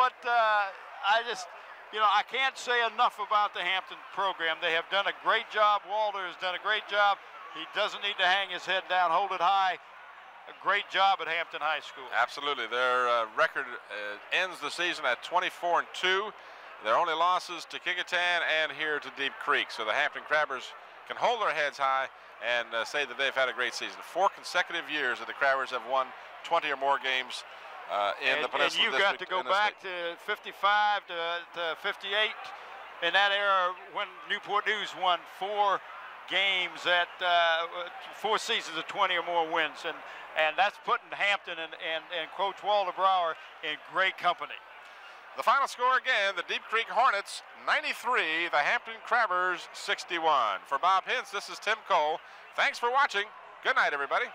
I can't say enough about the Hampton program. They have done a great job. Walter has done a great job. He doesn't need to hang his head down, hold it high. A great job at Hampton High School. Absolutely. Their record ends the season at 24-2. Their only losses to Kecoughtan and here to Deep Creek. So the Hampton Crabbers can hold their heads high and say that they've had a great season. 4 consecutive years that the Crabbers have won 20 or more games in the Peninsula District. And you've got to go back to 55 to 58 in that era when Newport News won 4 games at 4 seasons of 20 or more wins. And that's putting Hampton and Coach Walter Brower in great company. The final score again, the Deep Creek Hornets 93, the Hampton Crabbers 61. For Bob Hintz, this is Tim Cole. Thanks for watching. Good night, everybody.